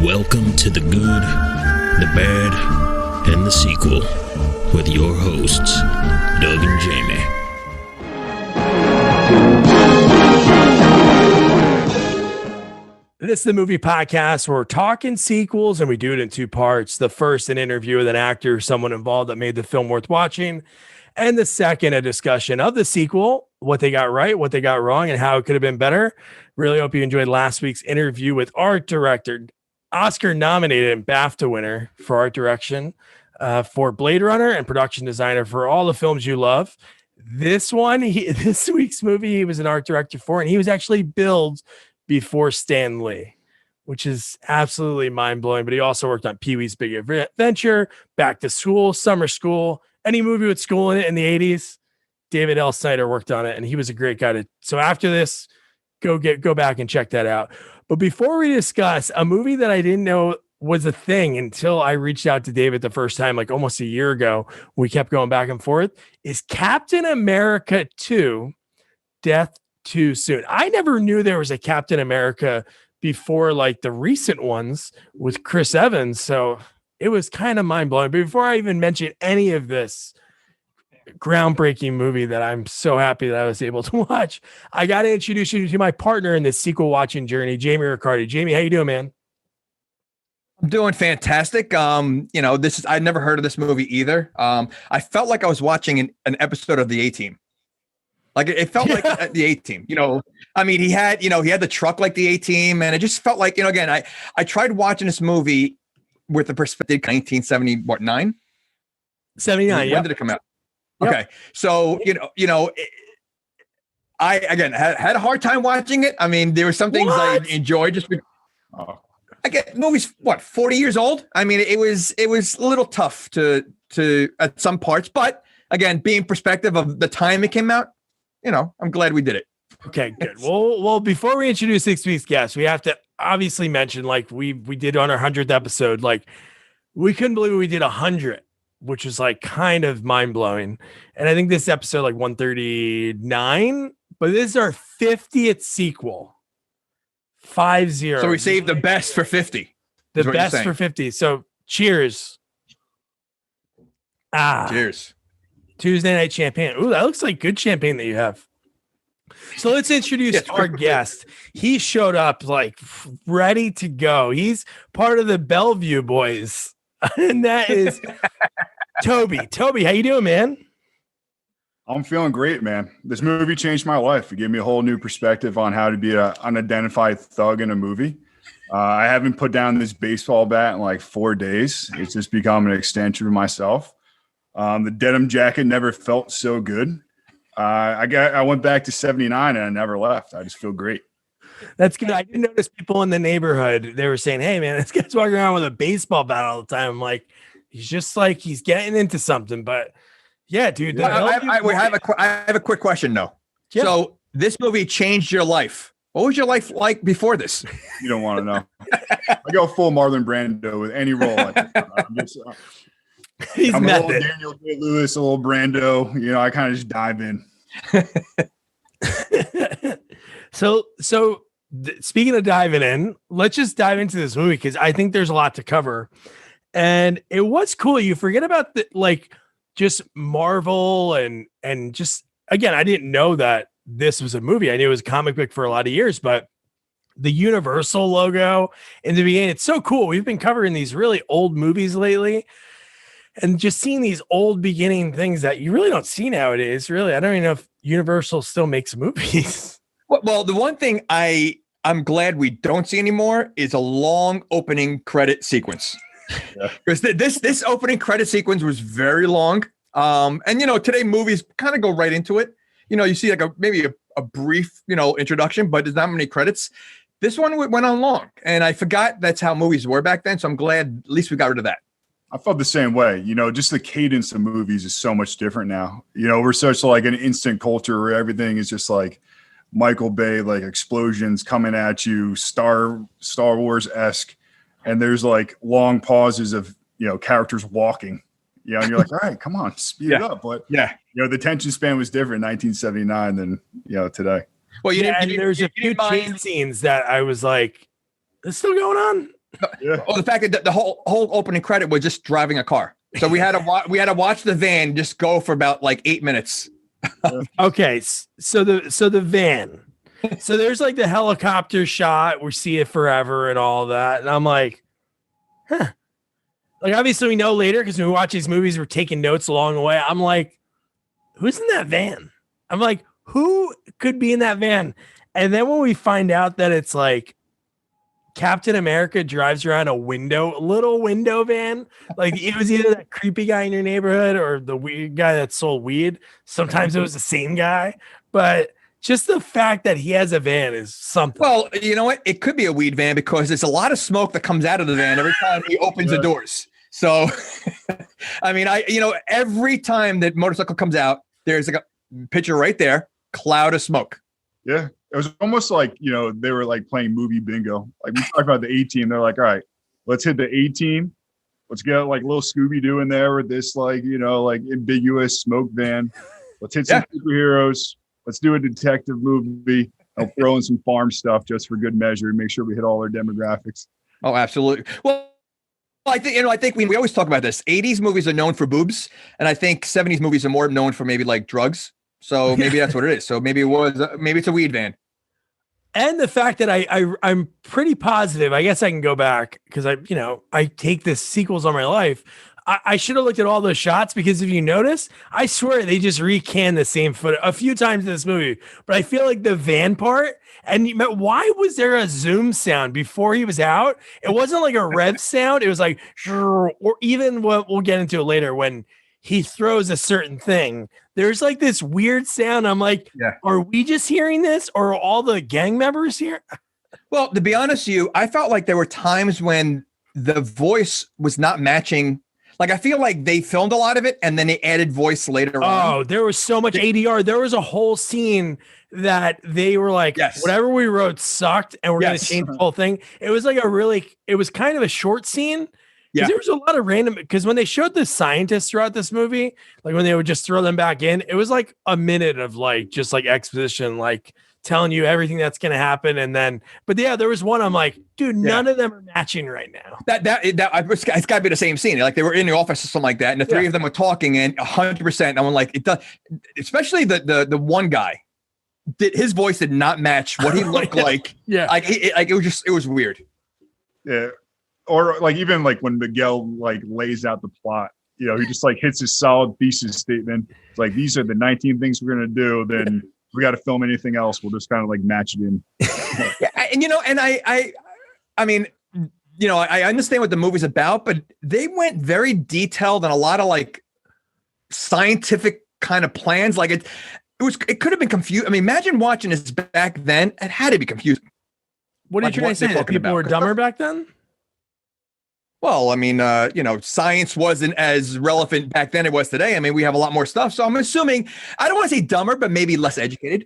Welcome to the good, the bad, and the sequel with your hosts, Doug and Jamie. This is the movie podcast where we're talking sequels, and we do it in two parts. The first, an interview with an actor or someone involved that made the film worth watching. And the second, a discussion of the sequel, what they got right, what they got wrong, and how it could have been better. Really hope you enjoyed last week's interview with art director, Oscar-nominated and BAFTA winner for art direction for Blade Runner, and production designer for all the films you love. This week's movie, he was an art director for, and he was actually billed before Stan Lee, which is absolutely mind-blowing. But he also worked on Pee-wee's Big Adventure, Back to School, Summer School, any movie with school in it in the 80s. David L. Snyder worked on it, and he was a great guy. So after this, go back and check that out. But before we discuss a movie that I didn't know was a thing until I reached out to David the first time, like almost a year ago, we kept going back and forth, is Captain America 2, Death Too Soon. I never knew there was a Captain America before like the recent ones with Chris Evans. So it was kind of mind blowing. But before I even mention any of this groundbreaking movie that I'm so happy that I was able to watch, I got to introduce you to my partner in this sequel watching journey, Jamie Riccardi. Jamie, how you doing, man? I'm doing fantastic. I'd never heard of this movie either. I felt like I was watching an episode of the A-Team. Like it felt like the A-Team, he had the truck like the A-Team, and it just felt like, again, I tried watching this movie with the perspective 1979. 79. When did it come out? Yep. Okay. So, I again had a hard time watching it. I mean, there were some things I enjoyed just I get movies 40 years old. I mean, it was a little tough to at some parts, but again, being perspective of the time it came out, I'm glad we did it. Okay, good. Well, before we introduce this week's guest, we have to obviously mention, like we did on our 100th episode, like we couldn't believe we did 100, which was like kind of mind blowing. And I think this episode like 139, but this is our 50th sequel. 50. So we saved the best for 50. The best for 50. So cheers. Cheers. Tuesday night champagne. Ooh, that looks like good champagne that you have. So let's introduce our guest. He showed up like ready to go. He's part of the Bellevue boys. And that is Toby. Toby, how you doing, man? I'm feeling great, man. This movie changed my life. It gave me a whole new perspective on how to be an unidentified thug in a movie. I haven't put down this baseball bat in like 4 days. It's just become an extension of myself. The denim jacket never felt so good. I went back to 79 and I never left. I just feel great. That's good. I did notice people in the neighborhood. They were saying, "Hey, man, this guy's walking around with a baseball bat all the time." I'm like, he's getting into something. But yeah, dude. I have a quick question though. Yeah. So this movie changed your life. What was your life like before this? You don't want to know. I go full Marlon Brando with any role. I'm a little Daniel Day-Lewis, a little Brando. I kind of just dive in. So speaking of diving in, let's just dive into this movie because I think there's a lot to cover. And it was cool. You forget about just Marvel and just, again, I didn't know that this was a movie. I knew it was a comic book for a lot of years, but the Universal logo in the beginning, it's so cool. We've been covering these really old movies lately. And just seeing these old beginning things that you really don't see nowadays, really, I don't even know if Universal still makes movies. Well, the one thing I'm glad we don't see anymore is a long opening credit sequence. Because this opening credit sequence was very long. And today movies kind of go right into it. You see like maybe a brief, introduction, but there's not many credits. This one went on long, and I forgot that's how movies were back then. So I'm glad at least we got rid of that. I felt the same way. Just the cadence of movies is so much different now. We're such like an instant culture where everything is just like Michael Bay, like explosions coming at you, Star Wars-esque. And there's like long pauses of, characters walking, and you're like, all right, come on, speed it up. But the attention span was different in 1979 than, today. Well, there's a few chase scenes that I was like, "It's still going on." Yeah. Oh, the fact that the whole opening credit was just driving a car. So we had to watch the van just go for about like 8 minutes. Okay, so the van. So there's like the helicopter shot. We see it forever and all that, and I'm like, huh. Like obviously we know later because when we watch these movies, we're taking notes along the way. I'm like, who's in that van? I'm like, who could be in that van? And then when we find out that it's like Captain America drives around a little window van. Like it was either that creepy guy in your neighborhood or the weird guy that sold weed. Sometimes it was the same guy, but just the fact that he has a van is something. Well, you know what? It could be a weed van because there's a lot of smoke that comes out of the van every time he opens the doors. So, I mean, every time that motorcycle comes out, there's like a picture right there, cloud of smoke. Yeah. It was almost like, they were like playing movie bingo. Like we talked about the A-Team. They're like, all right, let's hit the A-Team. Let's get like little Scooby-Doo in there with this like ambiguous smoke van. Let's hit some superheroes. Let's do a detective movie. I'll throw in some farm stuff just for good measure and make sure we hit all our demographics. Oh, absolutely. Well, I think we always talk about this. 80s movies are known for boobs, and I think 70s movies are more known for maybe like drugs. So maybe that's what it is. So maybe it's a weed van. And the fact that I'm pretty positive, I guess I can go back because I take this sequels on my life. I should have looked at all those shots because if you notice, I swear they just recanned the same footage a few times in this movie. But I feel like the van part, and why was there a zoom sound before he was out? It wasn't like a rev sound. It was like, or even what we'll get into it later when he throws a certain thing. There's like this weird sound. I'm like, Are we just hearing this or are all the gang members here? Well, to be honest with you, I felt like there were times when the voice was not matching. Like, I feel like they filmed a lot of it and then they added voice later on. Oh, there was so much ADR. There was a whole scene that they were like, whatever we wrote sucked and we're going to change the whole thing. It was like it was kind of a short scene. Yeah. There was a lot of random, because when they showed the scientists throughout this movie, like when they would just throw them back in, it was like a minute of like, just like exposition, like telling you everything that's going to happen. And then, but yeah, there was one, I'm like, dude, none of them are matching right now. It's got to be the same scene. Like they were in the office or something like that. And the three of them were talking and 100%. I'm like, it does, especially the one guy. His voice did not match what he looked like. Yeah. Like it was weird. Yeah. Or like even like when Miguel like lays out the plot, he just like hits his solid thesis statement. It's like, these are the 19 things we're going to do. Then we got to film anything else. We'll just kind of like match it in. And I mean, I understand what the movie's about, but they went very detailed on a lot of like scientific kind of plans. Like it could have been confused. I mean, imagine watching this back then. It had to be confusing. What are you trying to say? That people were dumber back then? Well, I mean, science wasn't as relevant back then it was today. I mean, we have a lot more stuff. So I'm assuming, I don't want to say dumber, but maybe less educated.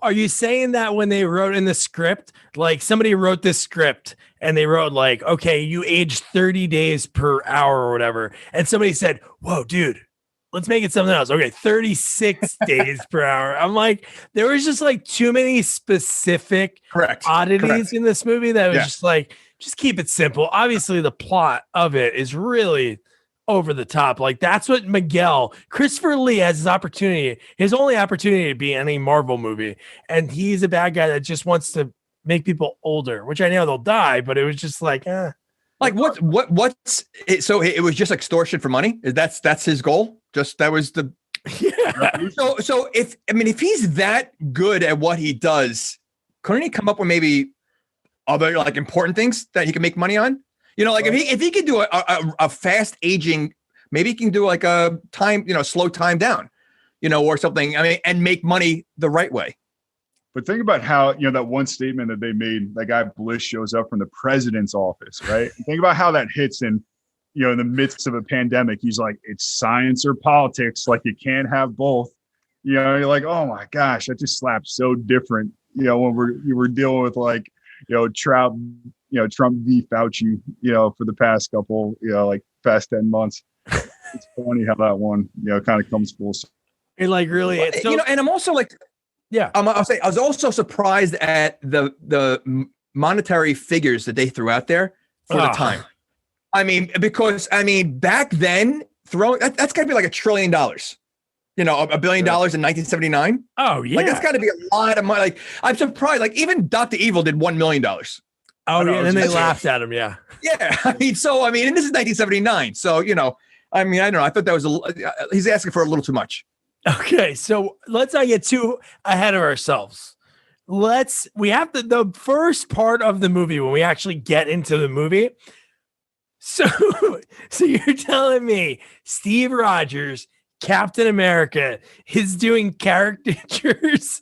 Are you saying that when they wrote in the script, like somebody wrote this script and they wrote like, okay, you age 30 days per hour or whatever. And somebody said, whoa, dude, let's make it something else. Okay, 36 days per hour. I'm like, there was just like too many specific oddities in this movie that was just like, just keep it simple. Obviously, the plot of it is really over the top. Like that's what Christopher Lee has his only opportunity to be in any Marvel movie. And he's a bad guy that just wants to make people older, which I know they'll die, but it was just like, Like what's it? So it was just extortion for money. That's his goal. That was the, So if he's that good at what he does, couldn't he come up with maybe other like important things that he can make money on? Like if he could do a fast aging, maybe he can do like a time, slow time down, or something. I mean, and make money the right way. But think about how, that one statement that they made, that guy Bliss shows up from the president's office, right? Think about how that hits in the midst of a pandemic. He's like, it's science or politics. Like you can't have both. You're like, oh my gosh, that just slaps so different. When we're dealing with like, Trump v. Fauci, for the past couple, past 10 months. It's funny how that one, kind of comes full circle. It like really, and I'm also like, I'll say I was also surprised at the monetary figures that they threw out there. for the time. I mean, because back then, that's got to be like $1 trillion. You know, $1 billion in 1979. Oh yeah, like that's got to be a lot of money. Like I'm surprised. Like even Dr. Evil did $1 million. Oh yeah, and then they laughed at him. Yeah, yeah. And this is 1979. So I don't know. I thought that was he's asking for a little too much. Okay, so let's not get too ahead of ourselves. We have the first part of the movie when we actually get into the movie. So you're telling me Steve Rogers, Captain America, is doing caricatures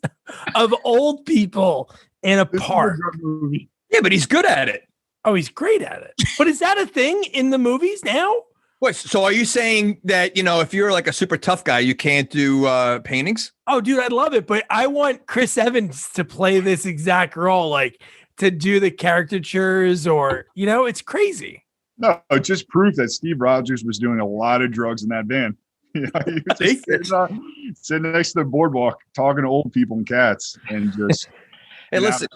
of old people in a park? Yeah, but he's good at it. Oh, he's great at it. But is that a thing in the movies now? What? So are you saying that, if you're like a super tough guy, you can't do paintings? Oh, dude, I love it. But I want Chris Evans to play this exact role, like to do the caricatures or, it's crazy. No, it's just proof that Steve Rogers was doing a lot of drugs in that van. He was just sitting next to the boardwalk, talking to old people and cats, and just. Hey, listen,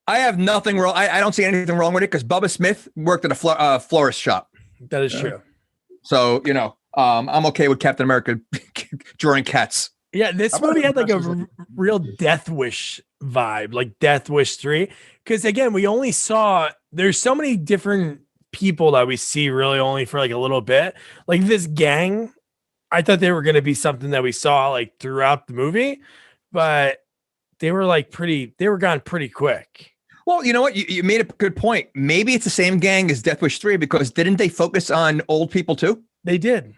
I have nothing wrong. I don't see anything wrong with it because Bubba Smith worked at a florist shop. That is true. So I'm okay with Captain America drawing cats. Yeah, this movie had like a real Death Wish vibe, like Death Wish 3. Because again, we only saw there's so many different people that we see really only for like a little bit. Like this gang, I thought they were going to be something that we saw like throughout the movie, but they were gone pretty quick. Well, you know what? You made a good point. Maybe it's the same gang as Death Wish 3 because didn't they focus on old people too? They did.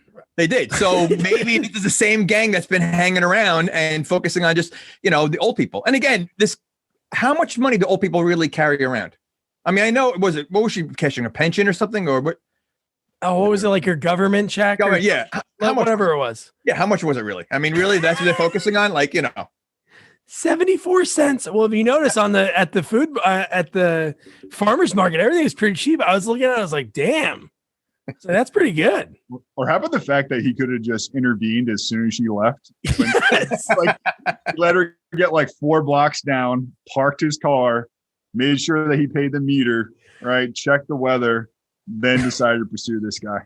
So maybe this is the same gang that's been hanging around and focusing on just, the old people. And again, how much money do old people really carry around? I mean, I know what was she cashing, a pension or something or what? Oh, what was it, like your government check? Yeah. How much, whatever it was. Yeah. How much was it really? I mean, really, that's what they're focusing on? Like, 74 cents. Well, if you notice at the farmer's market, everything is pretty cheap. I was looking at it, I was like, damn. So that's pretty good. Or how about the fact that he could have just intervened as soon as she left? Like, he let her get like 4 blocks down, parked his car, made sure that he paid the meter, right? Checked the weather, then decided to pursue this guy.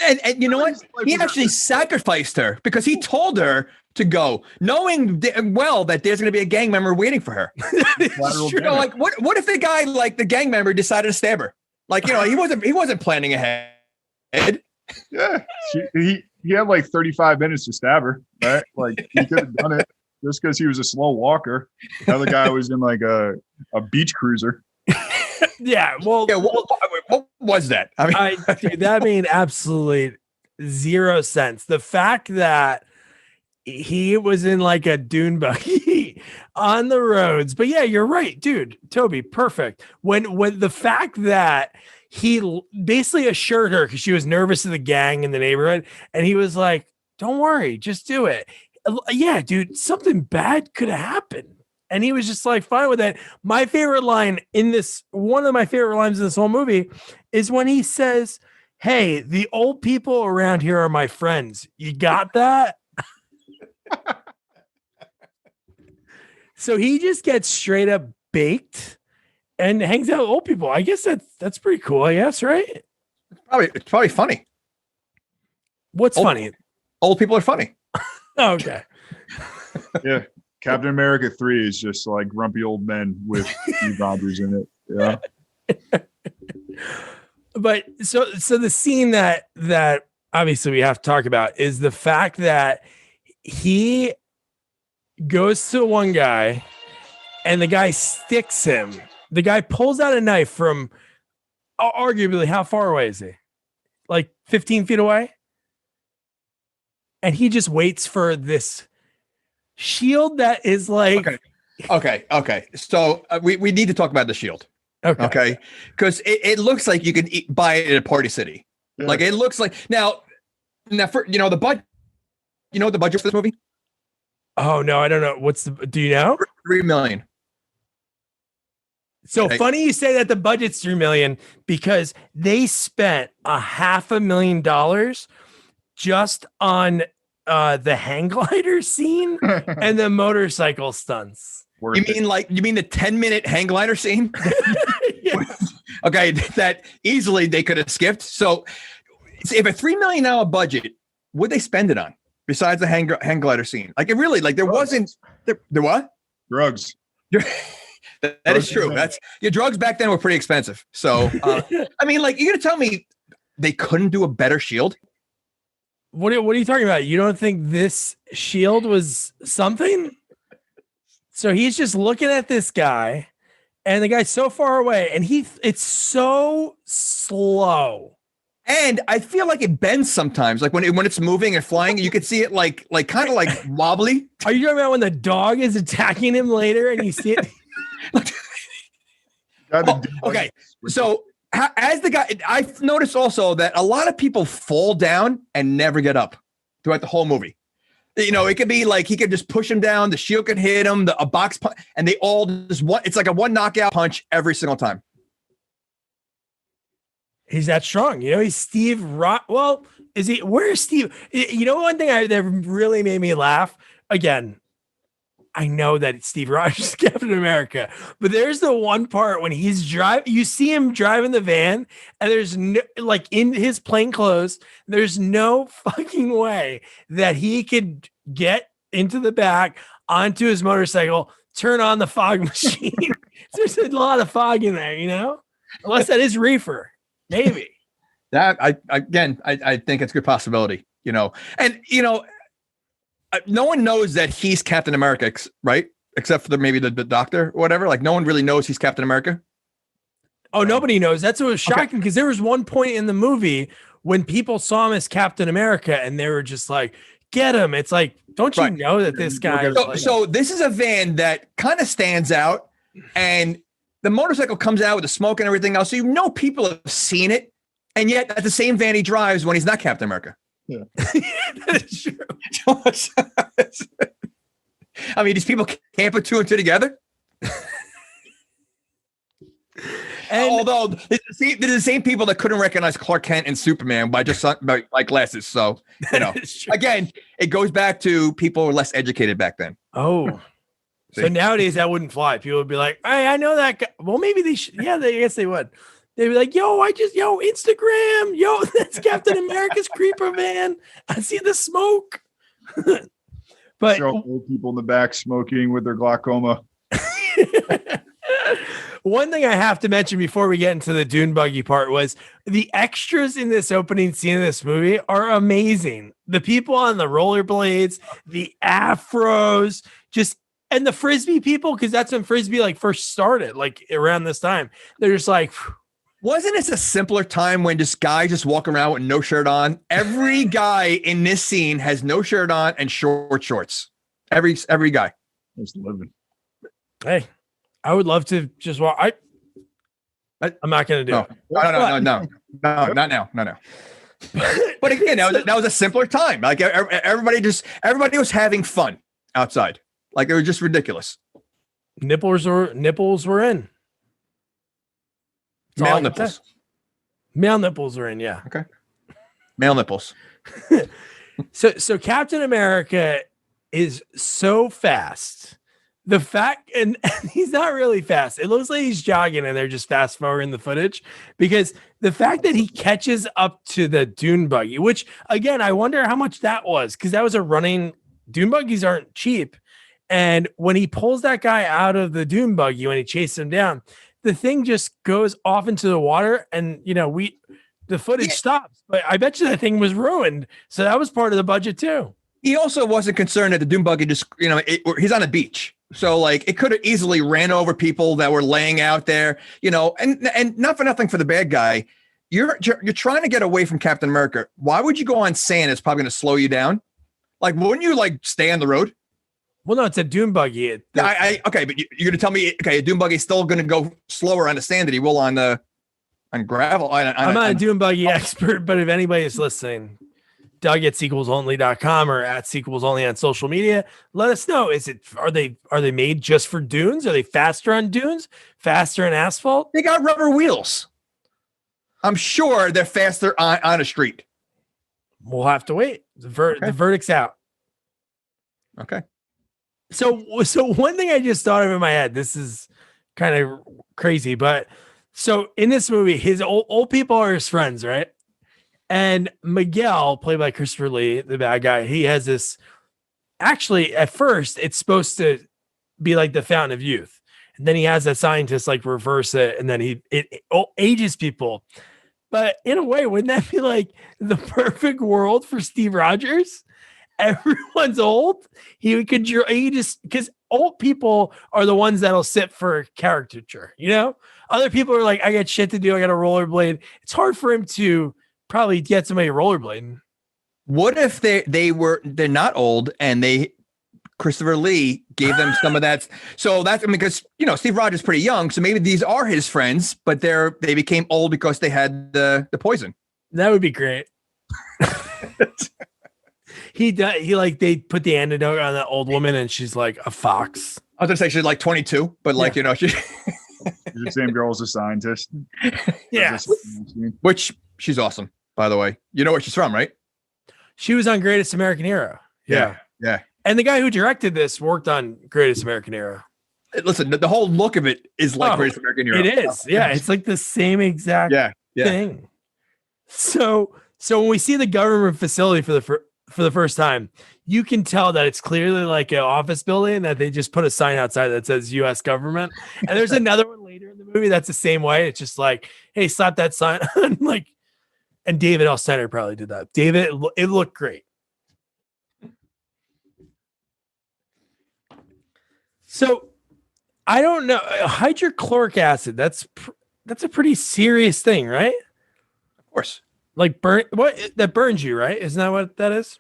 And you know what? He actually sacrificed her because he told her to go, knowing well that there's going to be a gang member waiting for her. Like what if the guy, like the gang member, decided to stab her? Like, he wasn't planning ahead. Yeah, he had like 35 minutes to stab her, right? Like he could have done it just because he was a slow walker. The other guy was in like a beach cruiser. Yeah, well, what was that? I mean, dude, that made absolutely zero sense. The fact that he was in like a dune buggy on the roads, but yeah, you're right, dude. Toby, perfect. When the fact that he basically assured her because she was nervous of the gang in the neighborhood, and he was like, "Don't worry, just do it." Yeah, dude, something bad could have happened. And he was just like fine with that. My favorite line one of my favorite lines in this whole movie is when he says, "Hey, the old people around here are my friends. You got that?" So he just gets straight up baked and hangs out with old people. I guess that's pretty cool, I guess, right? It's probably funny. What's funny? Old people are funny. Okay. Yeah. Captain America 3 is just like grumpy old men with Steve Rogers in it. Yeah. But so the scene that obviously we have to talk about is the fact that he goes to one guy and the guy sticks him. The guy pulls out a knife from arguably, how far away is he? Like 15 feet away? And he just waits for this shield that is like okay. So we need to talk about the shield. Okay. Because it looks like you can buy it at a Party City. Yeah. Like it looks like now for the budget. You know what the budget for this movie? Oh no, I don't know. Do you know? $3 million. So funny you say that the budget's $3 million because they spent $500,000 just on the hang glider scene and the motorcycle stunts. You mean the 10-minute hang glider scene? Yes. Okay, that easily they could have skipped. So if a $3 million budget, would they spend it on besides the hang glider scene? Like it really, like there wasn't there what? Drugs. That is true. That's your drugs back then were pretty expensive. So I mean, like you're gonna tell me they couldn't do a better shield? What are you talking about? You don't think this shield was something? So he's just looking at this guy, and the guy's so far away, and it's so slow. And I feel like it bends sometimes, like when it's moving and flying, you can see it like kind of like wobbly. Are you talking about when the dog is attacking him later and you see it? Okay, so as the guy, I've noticed also that a lot of people fall down and never get up throughout the whole movie. You know, it could be like he could just push him down, the shield could hit him, a box punch, and they all just it's like a one knockout punch every single time. He's that strong. You know, he's Steve Rock. Well, is he? Where's Steve? You know, one thing that really made me laugh again. I know that Steve Rogers is Captain America, but there's the one part when he's driving, you see him driving the van, and there's no, like in his plain clothes, there's no fucking way that he could get into the back onto his motorcycle, turn on the fog machine. There's a lot of fog in there, you know, unless that is reefer, maybe. That I think it's a good possibility, you know, and you know, no one knows that he's Captain America, right? Except for maybe the doctor or whatever. Like no one really knows he's Captain America. Oh, nobody knows. That's what was shocking because there was one point in the movie when people saw him as Captain America and they were just like, get him. It's like, don't you know that this guy so this is a van that kind of stands out and the motorcycle comes out with the smoke and everything else. So you know people have seen it. And yet at the same van he drives when he's not Captain America. Yeah. That is true. I mean, these people can't put two and two together. And although they're the same people that couldn't recognize Clark Kent and Superman by glasses. So, you know, again, it goes back to people were less educated back then. Oh, so nowadays that wouldn't fly. People would be like, hey, I know that guy. Well, maybe they should. Yeah, I guess they would. They'd be like, Instagram. That's Captain America's creeper van. I see the smoke. But old people in the back smoking with their glaucoma. One thing I have to mention before we get into the dune buggy part was the extras in this opening scene of this movie are amazing. The people on the rollerblades, the afros, and the Frisbee people, because that's when Frisbee like first started, like around this time. They're just like, wasn't this a simpler time when just guys just walk around with no shirt on? Every guy in this scene has no shirt on and short shorts. Every guy. Just living. Hey, I would love to just walk. I'm not going to do it. No, not now. But again, that was a simpler time. Like everybody was having fun outside. Like it was just ridiculous. Nipples were in. Male nipples. Male nipples are in, yeah. Okay. Male nipples. So Captain America is so fast. The fact, and he's not really fast. It looks like he's jogging and they're just fast forwarding the footage because the fact that he catches up to the dune buggy, which again, I wonder how much that was because that was a running, dune buggies aren't cheap. And when he pulls that guy out of the dune buggy, when he chases him down, the thing just goes off into the water and, you know, the footage stops, but I bet you that thing was ruined. So that was part of the budget too. He also wasn't concerned that the dune buggy just, you know, he's on a beach. So like it could have easily ran over people that were laying out there, you know, and not for nothing for the bad guy. You're trying to get away from Captain America. Why would you go on sand? It's probably going to slow you down. Like, wouldn't you like stay on the road? Well, no, it's a dune buggy. Okay, but you're going to tell me, okay, a dune buggy is still going to go slower on the sand than he will on gravel. I'm not a dune buggy expert, but if anybody is listening, Doug at sequelsonly.com or at sequelsonly on social media, let us know. Are they made just for dunes? Are they faster on dunes? Faster on asphalt? They got rubber wheels. I'm sure they're faster on a street. We'll have to wait. The verdict's out. Okay. So one thing I just thought of in my head, this is kind of crazy, but So in this movie, his old people are his friends, right? And Miguel, played by Christopher Lee, the bad guy, he has this. Actually, at first, it's supposed to be like the fountain of youth, and then he has that scientist like reverse it, and then it ages people. But in a way, wouldn't that be like the perfect world for Steve Rogers? Everyone's old. He just because old people are the ones that'll sit for caricature. Other people are like, I got shit to do. I got a rollerblade. It's hard for him to probably get somebody rollerblading. What if they're not old and Christopher Lee gave them some of that? So that's because Steve Rogers is pretty young, so maybe these are his friends, but they became old because they had the poison. That would be great. They put the antidote on that old woman, and she's like a fox. I was gonna say she's like 22, but she. She's the same girl as a scientist. Yeah, which she's awesome, by the way. You know where she's from, right? She was on Greatest American Hero. Yeah. And the guy who directed this worked on Greatest American Hero. Listen, the whole look of it is like Greatest American Hero. It is. Yeah, it's like the same exact thing. So when we see the government facility for the first time, you can tell that it's clearly like an office building that they just put a sign outside that says U.S. government. And there's another one later in the movie that's the same way. It's just like, hey, slap that sign on. And David L. Center probably did that. David, it looked great. So I don't know. Hydrochloric acid, that's a pretty serious thing, right? Of course. Like that burns you, right? Isn't that what that is?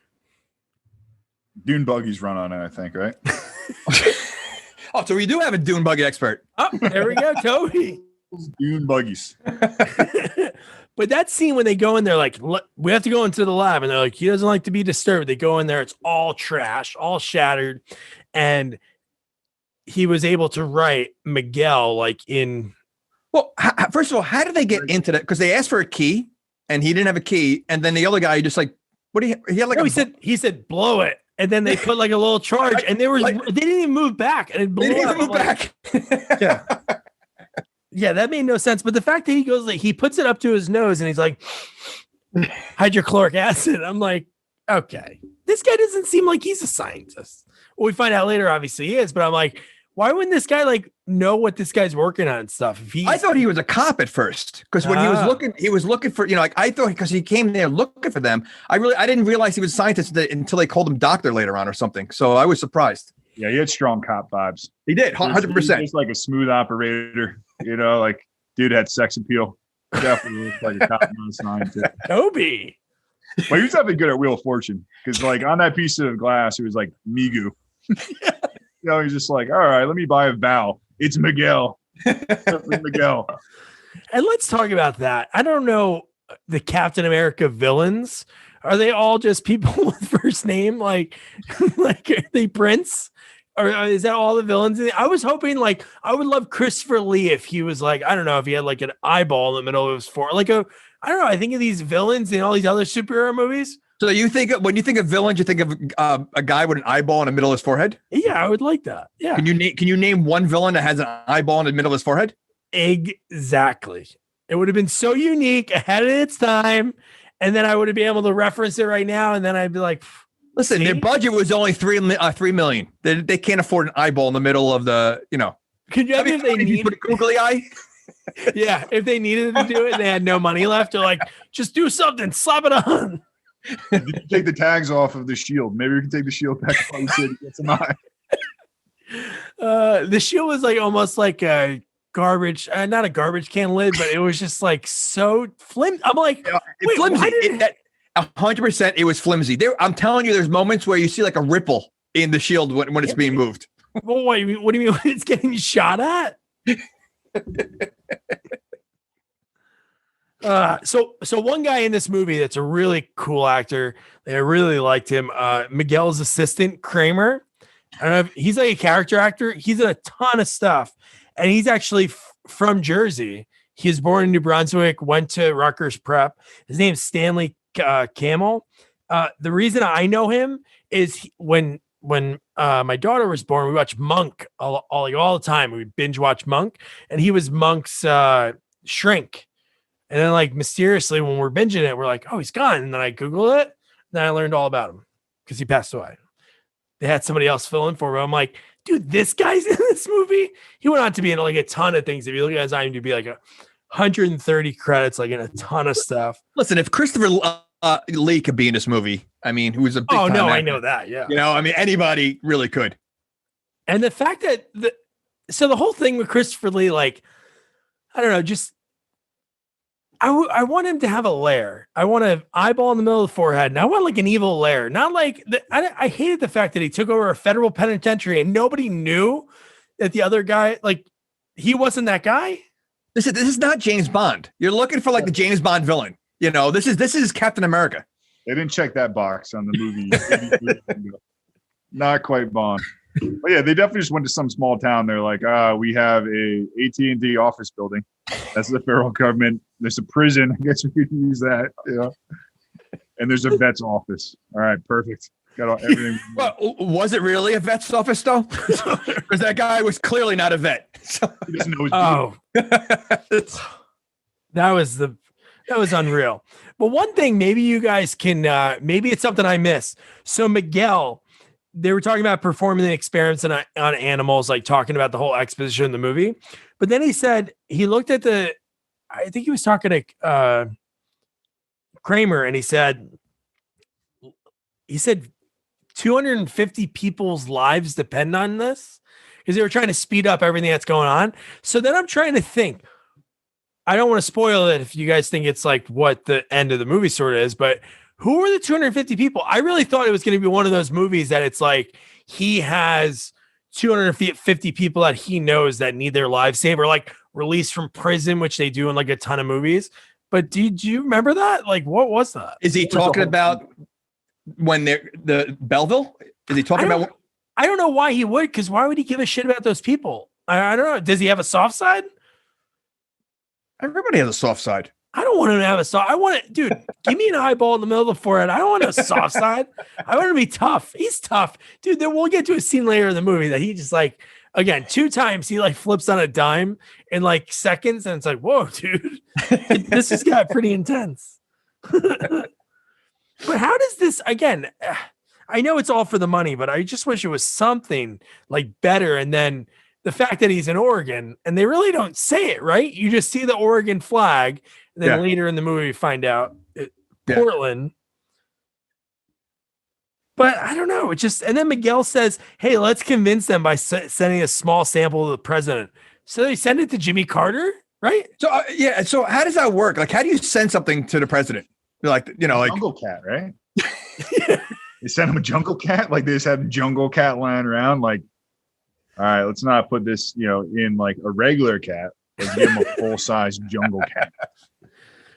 Dune buggies run on it, I think, right? Oh, so we do have a dune buggy expert. Oh, there we go, Toby. Dune buggies. But that scene when they go in there, like, we have to go into the lab, and they're like, he doesn't like to be disturbed. They go in there, it's all trash, all shattered, and he was able to write Miguel in. Well, first of all, how did they get into that? Because they asked for a key, and he didn't have a key, and then the other guy just like, what do you? He had like he said blow it, and then they put like a little charge, and they didn't even move back, and it blew up. Move back. Yeah. Yeah, that made no sense. But the fact that he goes he puts it up to his nose and he's like hydrochloric acid. I'm like, okay, this guy doesn't seem like he's a scientist. Well, we find out later, obviously he is. But I'm like, why wouldn't this guy know what this guy's working on and stuff? I thought he was a cop at first because when he was looking for I thought because he came there looking for them. I didn't realize he was a scientist until they called him doctor later on or something. So I was surprised. Yeah, he had strong cop vibes. He did 100%. He's like a smooth operator. Dude had sex appeal. Definitely looked like a cop, not a scientist. Toby. Well, he was definitely good at Wheel of Fortune because, on that piece of glass, it was like Migu. He's just like, all right, let me buy a vowel. It's Miguel. Miguel. And let's talk about that. I don't know the Captain America villains. Are they all just people with first name? Are they Prince? Or is that all the villains? I was hoping I would love Christopher Lee if he was I don't know, if he had an eyeball in the middle of his forehead. I don't know. I think of these villains in all these other superhero movies. So when you think of villains, you think of a guy with an eyeball in the middle of his forehead? Yeah, I would like that. Yeah. Can you name one villain that has an eyeball in the middle of his forehead? Exactly. It would have been so unique ahead of its time. And then I would have been able to reference it right now. And then I'd be like, listen, their budget was only $3 million. They can't afford an eyeball in the middle of the, Could you imagine if they put a googly eye? Yeah, if they needed to do it and they had no money left, they're like, just do something, slap it on. Did you take the tags off of the shield? Maybe we can take the shield back to get some eye. The shield was almost like a garbage, not a garbage can lid, but it was just so flimsy. I'm like, wait, flimsy. 100%, it was flimsy. I'm telling you, there's moments where you see a ripple in the shield when it's being moved. Well, what do you mean when it's getting shot at? So one guy in this movie that's a really cool actor, I really liked him. Miguel's assistant, Kramer. I don't know if he's a character actor. He's in a ton of stuff, and he's actually from Jersey. He was born in New Brunswick, went to Rutgers Prep. His name's Stanley Camel. The reason I know him is when my daughter was born, we watched Monk all the time. We binge watch Monk, and he was Monk's shrink. And then like mysteriously when we're binging it, we're like, oh, he's gone. And then I Googled it. Then I learned all about him because he passed away. They had somebody else fill in for him. I'm like, dude, this guy's in this movie. He went on to be in like a ton of things. If you look at his IMDb, like 130 credits, like in a ton of stuff. Listen, if Christopher Lee could be in this movie, I mean, who was a big time actor, I know that. Yeah. You know, I mean, anybody really could. And the fact that the whole thing with Christopher Lee, like, I don't know, just I want him to have a lair. I want an eyeball in the middle of the forehead, and I want like an evil lair. Not like I hated the fact that he took over a federal penitentiary and nobody knew that the other guy, like, he wasn't that guy. This is not James Bond. You're looking for like the James Bond villain. You know, this is Captain America. They didn't check that box on the movie. Not quite Bond. But yeah, they definitely just went to some small town. They're like, we have a AT&T office building. That's the federal government. There's a prison. I guess we could use that. Yeah. And there's a vet's office. All right, perfect. Got everything. Well, was it really a vet's office though? Because that guy was clearly not a vet. So. He doesn't know his that was unreal. But one thing, maybe you guys can, maybe it's something I missed. So Miguel, they were talking about performing the experiments on animals, like talking about the whole exposition in the movie. But then he said, he looked at I think he was talking to Kramer, and he said 250 people's lives depend on this, because they were trying to speed up everything that's going on. So then I'm trying to think, I don't want to spoil it if you guys think it's like what the end of the movie sort of is, but who are the 250 people? I really thought it was going to be one of those movies that it's like he has 250 people that he knows that need their lives saved, or like released from prison, which they do in like a ton of movies. But did you remember that? Like, what was that? Is he talking about when they're the Bellevue? Is he talking about? I don't know why he would, because why would he give a shit about those people? I don't know. Does he have a soft side? Everybody has a soft side. I don't want him to have a soft. I want it, dude. Give me an eyeball in the middle of the forehead. I don't want a soft side. I want him to be tough. He's tough, dude. Then we'll get to a scene later in the movie that he just like, again, 2 times he like flips on a dime in like seconds, and it's like, whoa, dude, this has got pretty intense. But how does this, again? I know it's all for the money, but I just wish it was something like better. And then the fact that he's in Oregon, and they really don't say it, right? You just see the Oregon flag. And then later in the movie, we find out Portland. But I don't know. It just, and then Miguel says, hey, let's convince them by sending a small sample to the president. So they send it to Jimmy Carter, right? So, So how does that work? Like, how do you send something to the president? Like, you know, like Jungle Cat, right? They sent him a jungle cat. Like they just had a jungle cat lying around. Like, all right, let's not put this, in like a regular cat. Let's give him a full-size jungle cat.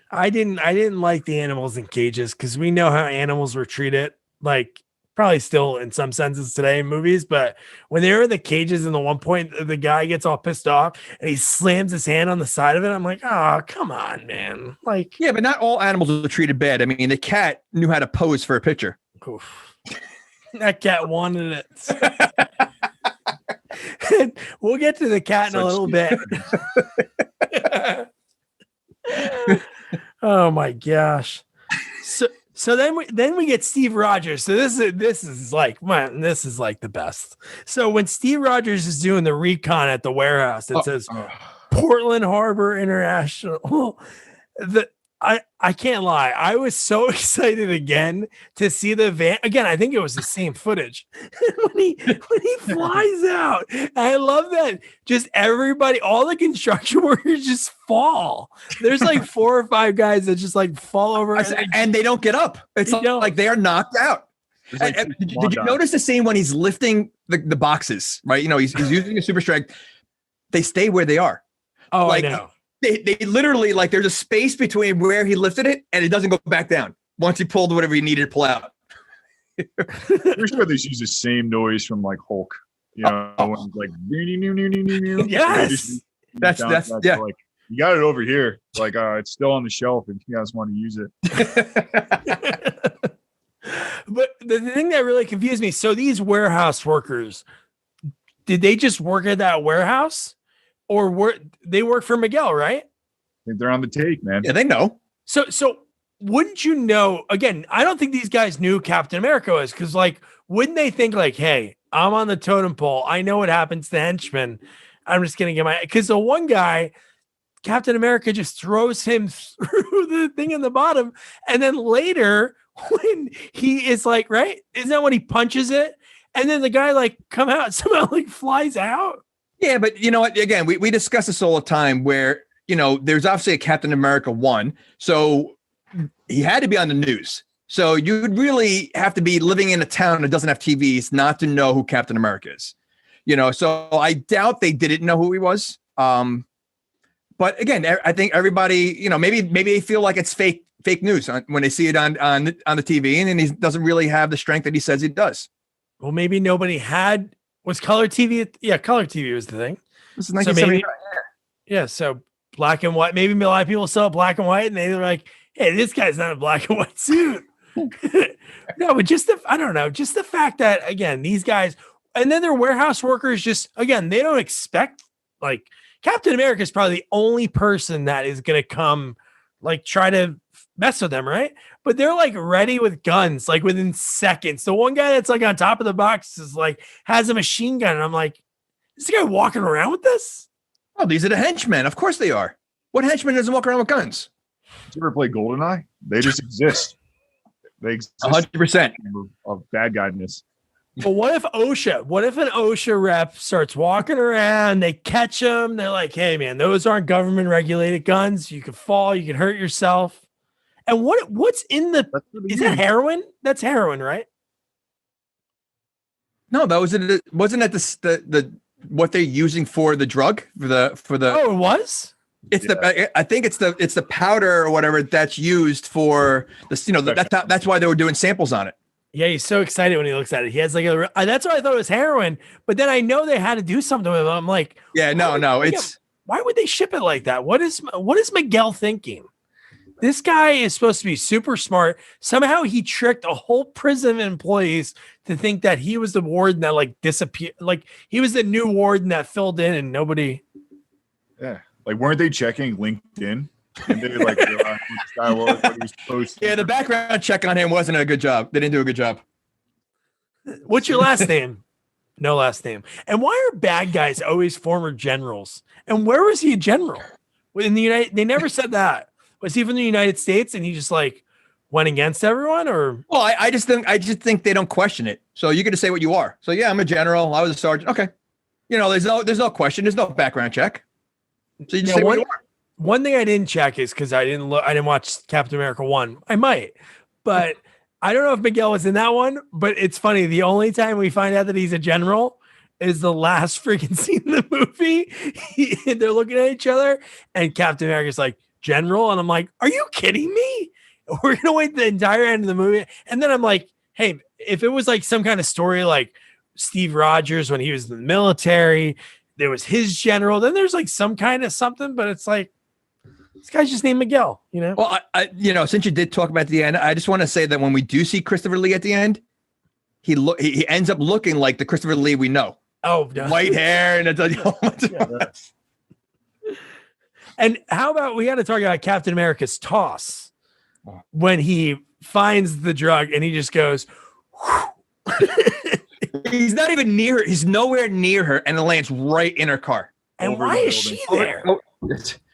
I didn't like the animals in cages, because we know how animals were treated, like probably still in some senses today in movies. But when they were in the cages, and the one point the guy gets all pissed off and he slams his hand on the side of it, I'm like, oh, come on, man. Like, yeah, but not all animals are treated bad. I mean, the cat knew how to pose for a picture. Oof. That cat wanted it. We'll get to the cat in a little bit. Oh my gosh. So then we get Steve Rogers. So this is like, man, this is like the best. So when Steve Rogers is doing the recon at the warehouse, it says Portland Harbor International. I can't lie. I was so excited again to see the van. Again, I think it was the same footage when he flies out. I love that. Just everybody, all the construction workers just fall. There's like 4 or 5 guys that just like fall over and they don't get up. It's like they are knocked out. Like did you notice the scene when he's lifting the boxes? Right, he's using a super strength. They stay where they are. Oh, like, I know. They literally, like, there's a space between where he lifted it and it doesn't go back down once he pulled whatever he needed to pull out. Pretty sure they use the same noise from like Hulk, like yes, that's yeah. Like, you got it over here. Like, it's still on the shelf if you guys want to use it. But the thing that really confused me, so these warehouse workers, did they just work at that warehouse? Or they work for Miguel, right? think they're on the take, man. Yeah, they know. So wouldn't you know? Again, I don't think these guys knew Captain America was, because like, wouldn't they think like, hey, I'm on the totem pole. I know what happens to henchmen. I'm just gonna get my, because the one guy, Captain America, just throws him through the thing in the bottom, and then later when he is like, right, isn't that when he punches it, and then the guy like come out somehow like flies out? Yeah, but you know what? Again, we discuss this all the time where, you know, there's obviously a Captain America 1. So he had to be on the news. So you'd really have to be living in a town that doesn't have TVs not to know who Captain America is. You know, so I doubt they didn't know who he was. But again, I think everybody, you know, maybe they feel like it's fake news when they see it on the TV, and then he doesn't really have the strength that he says he does. Well, maybe nobody was color TV. Yeah, color TV was the thing. This is 1979. Yeah, so black and white. Maybe a lot of people saw black and white, and they were like, "Hey, this guy's not a black and white suit." No, but I don't know, just the fact that, again, these guys, and then they're warehouse workers. Just again, they don't expect, like, Captain America is probably the only person that is going to come, like, try to mess with them, right? But they're like ready with guns, like within seconds. The one guy that's like on top of the box is like has a machine gun, and I'm like, is this guy walking around with this? Oh, these are the henchmen. Of course they are. What henchman doesn't walk around with guns? Did you ever play GoldenEye? They just exist. They exist 100% of bad guyness. But what if an OSHA rep starts walking around, they catch them, they're like, hey man, those aren't government regulated guns. You could fall, you could hurt yourself. And what's in is that heroin? That's heroin, right? No, that wasn't that the what they're using for the drug for the Oh, it was? I think it's the powder or whatever that's used for this, you know, that's why they were doing samples on it. Yeah, he's so excited when he looks at it. He has like that's why I thought it was heroin, but then I know they had to do something with it. I'm like, yeah, no, it's why would they ship it like that? What is Miguel thinking? This guy is supposed to be super smart. Somehow he tricked a whole prison of employees to think that he was the warden that like disappeared. Like he was the new warden that filled in and nobody. Yeah. Like, weren't they checking LinkedIn? And they like realized this guy was what he was supposed to. Yeah, the background check on him wasn't a good job. They didn't do a good job. What's your last name? No last name. And why are bad guys always former generals? And where was he a general? In the United, they never said that. Was he from the United States and he just like went against everyone? Or well, I just think they don't question it. So you get to say what you are. So yeah, I'm a general. I was a sergeant. Okay, you know, there's no question. There's no background check. So you just say what you are. One thing I didn't check is because I didn't watch Captain America 1. I might, but I don't know if Miguel was in that one. But it's funny. The only time we find out that he's a general is the last freaking scene in the movie. They're looking at each other, and Captain America's like, "General," and I'm like, "Are you kidding me? We're gonna wait the entire end of the movie." And then I'm like, "Hey, if it was like some kind of story like Steve Rogers when he was in the military, there was his general, then there's like some kind of something." But it's like, this guy's just named Miguel, you know? Well, I you know, since you did talk about the end, I just want to say that when we do see Christopher Lee at the end, he ends up looking like the Christopher Lee we know. Oh, no. White hair and And how about we got to talk about Captain America's toss when he finds the drug and he just goes, he's not even near her. He's nowhere near her, and it lands right in her car. And why is she there?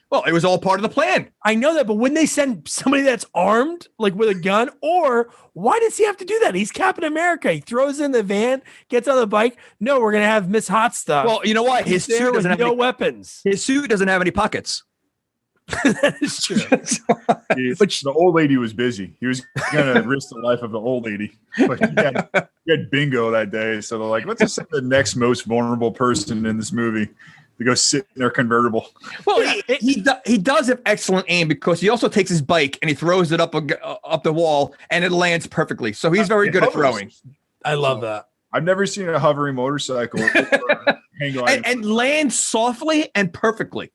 Well, it was all part of the plan. I know that, but wouldn't they send somebody that's armed, like with a gun? Or why does he have to do that? He's Captain America. He throws in the van, gets on the bike. No, we're gonna have Miss Hot Stuff. Well, you know what? His suit doesn't have no weapons. His suit doesn't have any pockets. That is true. But the old lady was busy. He was gonna risk the life of the old lady, but he had bingo that day. So they're like, let's just send the next most vulnerable person in this movie to go sit in their convertible. Well, he does have excellent aim because he also takes his bike and he throws it up the wall and it lands perfectly. So he's very good at throwing. I love that. I've never seen a hovering motorcycle and lands softly and perfectly.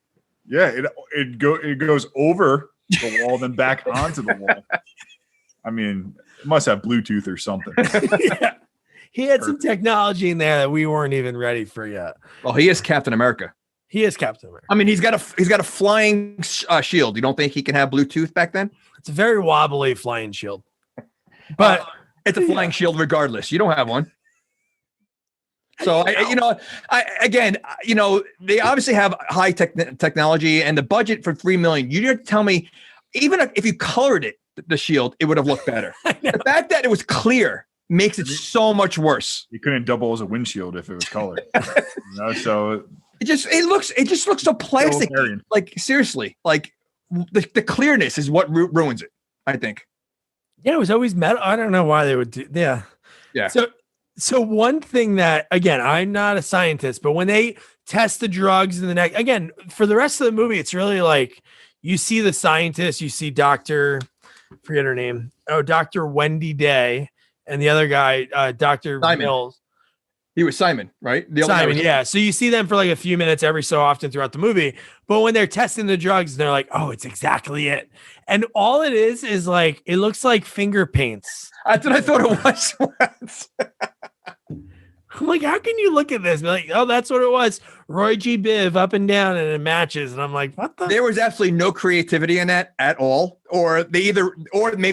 Yeah, it goes over the wall, then back onto the wall. I mean, it must have Bluetooth or something. Yeah. He had some technology in there that we weren't even ready for yet. Well, he is Captain America. He is Captain America. I mean, he's got a flying shield. You don't think he can have Bluetooth back then? It's a very wobbly flying shield, but it's a flying shield regardless. You don't have one. So they obviously have high technology and the budget for $3 million. You didn't tell me, even if you colored it, the shield, it would have looked better. The fact that it was clear makes it so much worse. You couldn't double as a windshield if it was colored. So it just looks so plastic. Like seriously, like the clearness is what ruins it, I think. Yeah, it was always metal. I don't know why they would do. Yeah. So one thing that, again, I'm not a scientist, but when they test the drugs in the neck, again, for the rest of the movie, it's really like you see the scientist, you see forget her name. Oh, Dr. Wendy Day, and the other guy, Dr. Simon. Mills. He was Simon, right? Simon, yeah. So you see them for like a few minutes every so often throughout the movie, but when they're testing the drugs, they're like, "Oh, it's exactly it," and all it is like it looks like finger paints. That's what I thought it was. I'm like, how can you look at this and be like, oh, that's what it was? Roy G. Biv up and down and it matches. And I'm like, what the? There was absolutely no creativity in that at all. Or maybe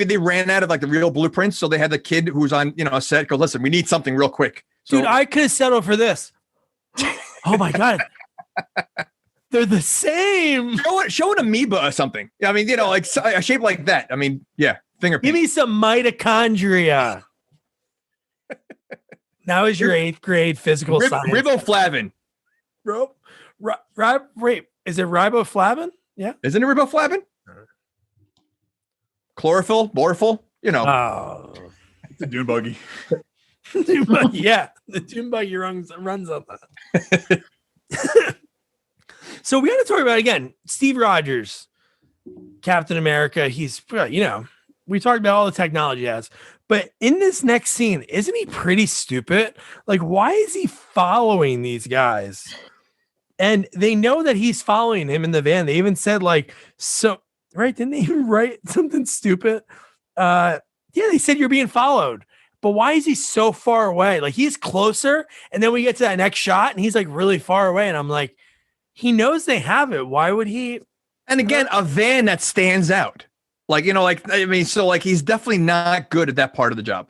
they ran out of like the real blueprints. So they had the kid who was on, a set go, listen, we need something real quick. So, dude, I could have settled for this. Oh my God. They're the same. Show an amoeba or something. I mean, like a shape like that. I mean, yeah. Finger paint. Give me some mitochondria. Now is your 8th grade physical science. Riboflavin. Wait, is it riboflavin? Yeah. Isn't it riboflavin? Chlorophyll, morphol, Oh. It's a dune buggy. Yeah, the dune buggy runs on that. So we got to talk about, again, Steve Rogers, Captain America. He's, we talked about all the technology he has. But in this next scene, isn't he pretty stupid? Like, why is he following these guys? And they know that he's following him in the van. They even said, like, so, right? Didn't they even write something stupid? Yeah, they said you're being followed. But why is he so far away? Like, he's closer. And then we get to that next shot and he's like really far away. And I'm like, he knows they have it. Why would he? And again, a van that stands out. Like, he's definitely not good at that part of the job.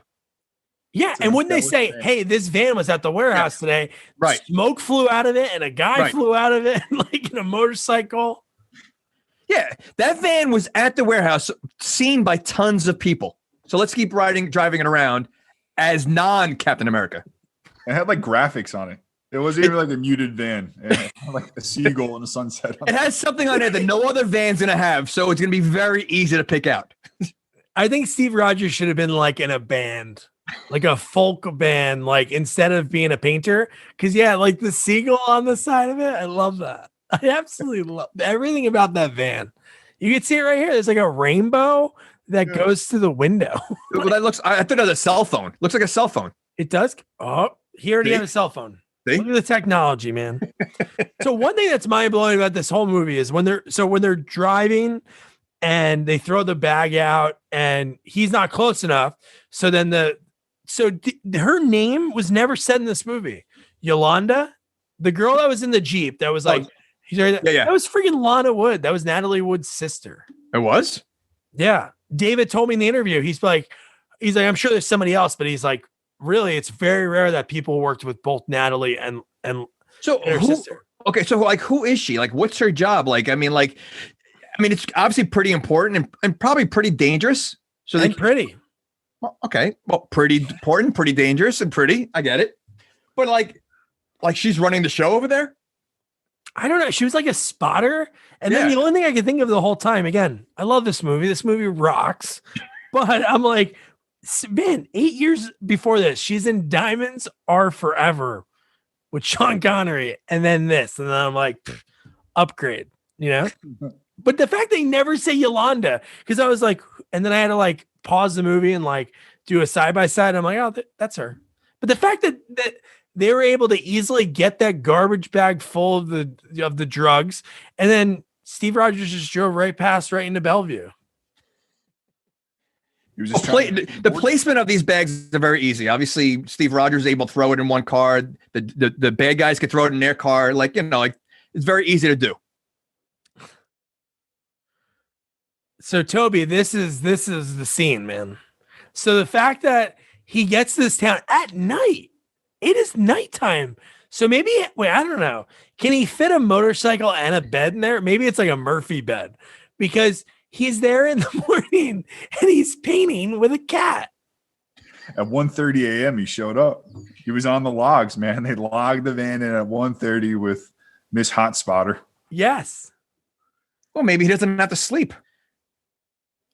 Yeah. And when they say, hey, this van was at the warehouse today, right? Smoke flew out of it and a guy flew out of it, like in a motorcycle. Yeah. That van was at the warehouse, seen by tons of people. So let's keep driving it around as non-Captain America. It had like graphics on it. It wasn't even like a muted van. It had like a seagull in the sunset. It has something on it that no other van's going to have. So it's going to be very easy to pick out. I think Steve Rogers should have been like in a band, like a folk band, like instead of being a painter. Cause like the seagull on the side of it. I love that. I absolutely love everything about that van. You can see it right here. There's like a rainbow that goes to the window. Well, that looks, I thought it was a cell phone. Looks like a cell phone. It does. Oh, he already had a cell phone. See? Look at the technology, man. So one thing that's mind blowing about this whole movie is when they're driving and they throw the bag out and he's not close enough. So then her name was never said in this movie. Yolanda, the girl that was in the Jeep, that was like, that was freaking Lana Wood. That was Natalie Wood's sister. It was? Yeah. David told me in the interview, he's like, I'm sure there's somebody else, but he's like, really, it's very rare that people worked with both Natalie and her sister. Okay, so like, who is she? Like, what's her job? Like, I mean, it's obviously pretty important and probably pretty dangerous. So pretty. Well, okay, well, pretty important, pretty dangerous, and pretty. I get it, but like she's running the show over there. I don't know. She was like a spotter, and then the only thing I could think of the whole time. Again, I love this movie. This movie rocks, but I'm like, man, 8 years before this, she's in Diamonds Are Forever with Sean Connery, and then this, and then I'm like, upgrade, But the fact they never say Yolanda, because I was like, and then I had to like pause the movie and like do a side by side. I'm like, oh, that's her. But the fact that they were able to easily get that garbage bag full of the drugs, and then Steve Rogers just drove right into Bellevue. The placement of these bags are very easy. Obviously, Steve Rogers is able to throw it in one car. The bad guys could throw it in their car. Like It's very easy to do. So Toby, this is the scene, man. So the fact that he gets to this town at night, it is nighttime. So maybe, wait, I don't know. Can he fit a motorcycle and a bed in there? Maybe it's like a Murphy bed, because he's there in the morning and he's painting with a cat. At 1:30 a.m. he showed up. He was on the logs, man. They logged the van in at 1:30 with Miss Hot Spotter. Yes. Well, maybe he doesn't have to sleep.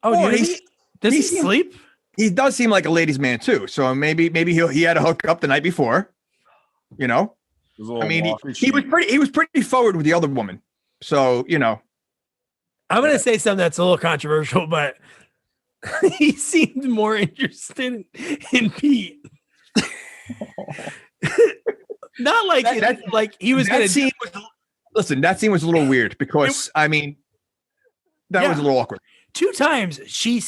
Oh, does he sleep? He does seem like a ladies' man too. So maybe he had a hook up the night before. You know, I mean, he was pretty forward with the other woman. So I'm gonna say something that's a little controversial, but he seemed more interested in Pete. Not like like he was gonna. Listen, that scene was a little weird because that was a little awkward. 2 times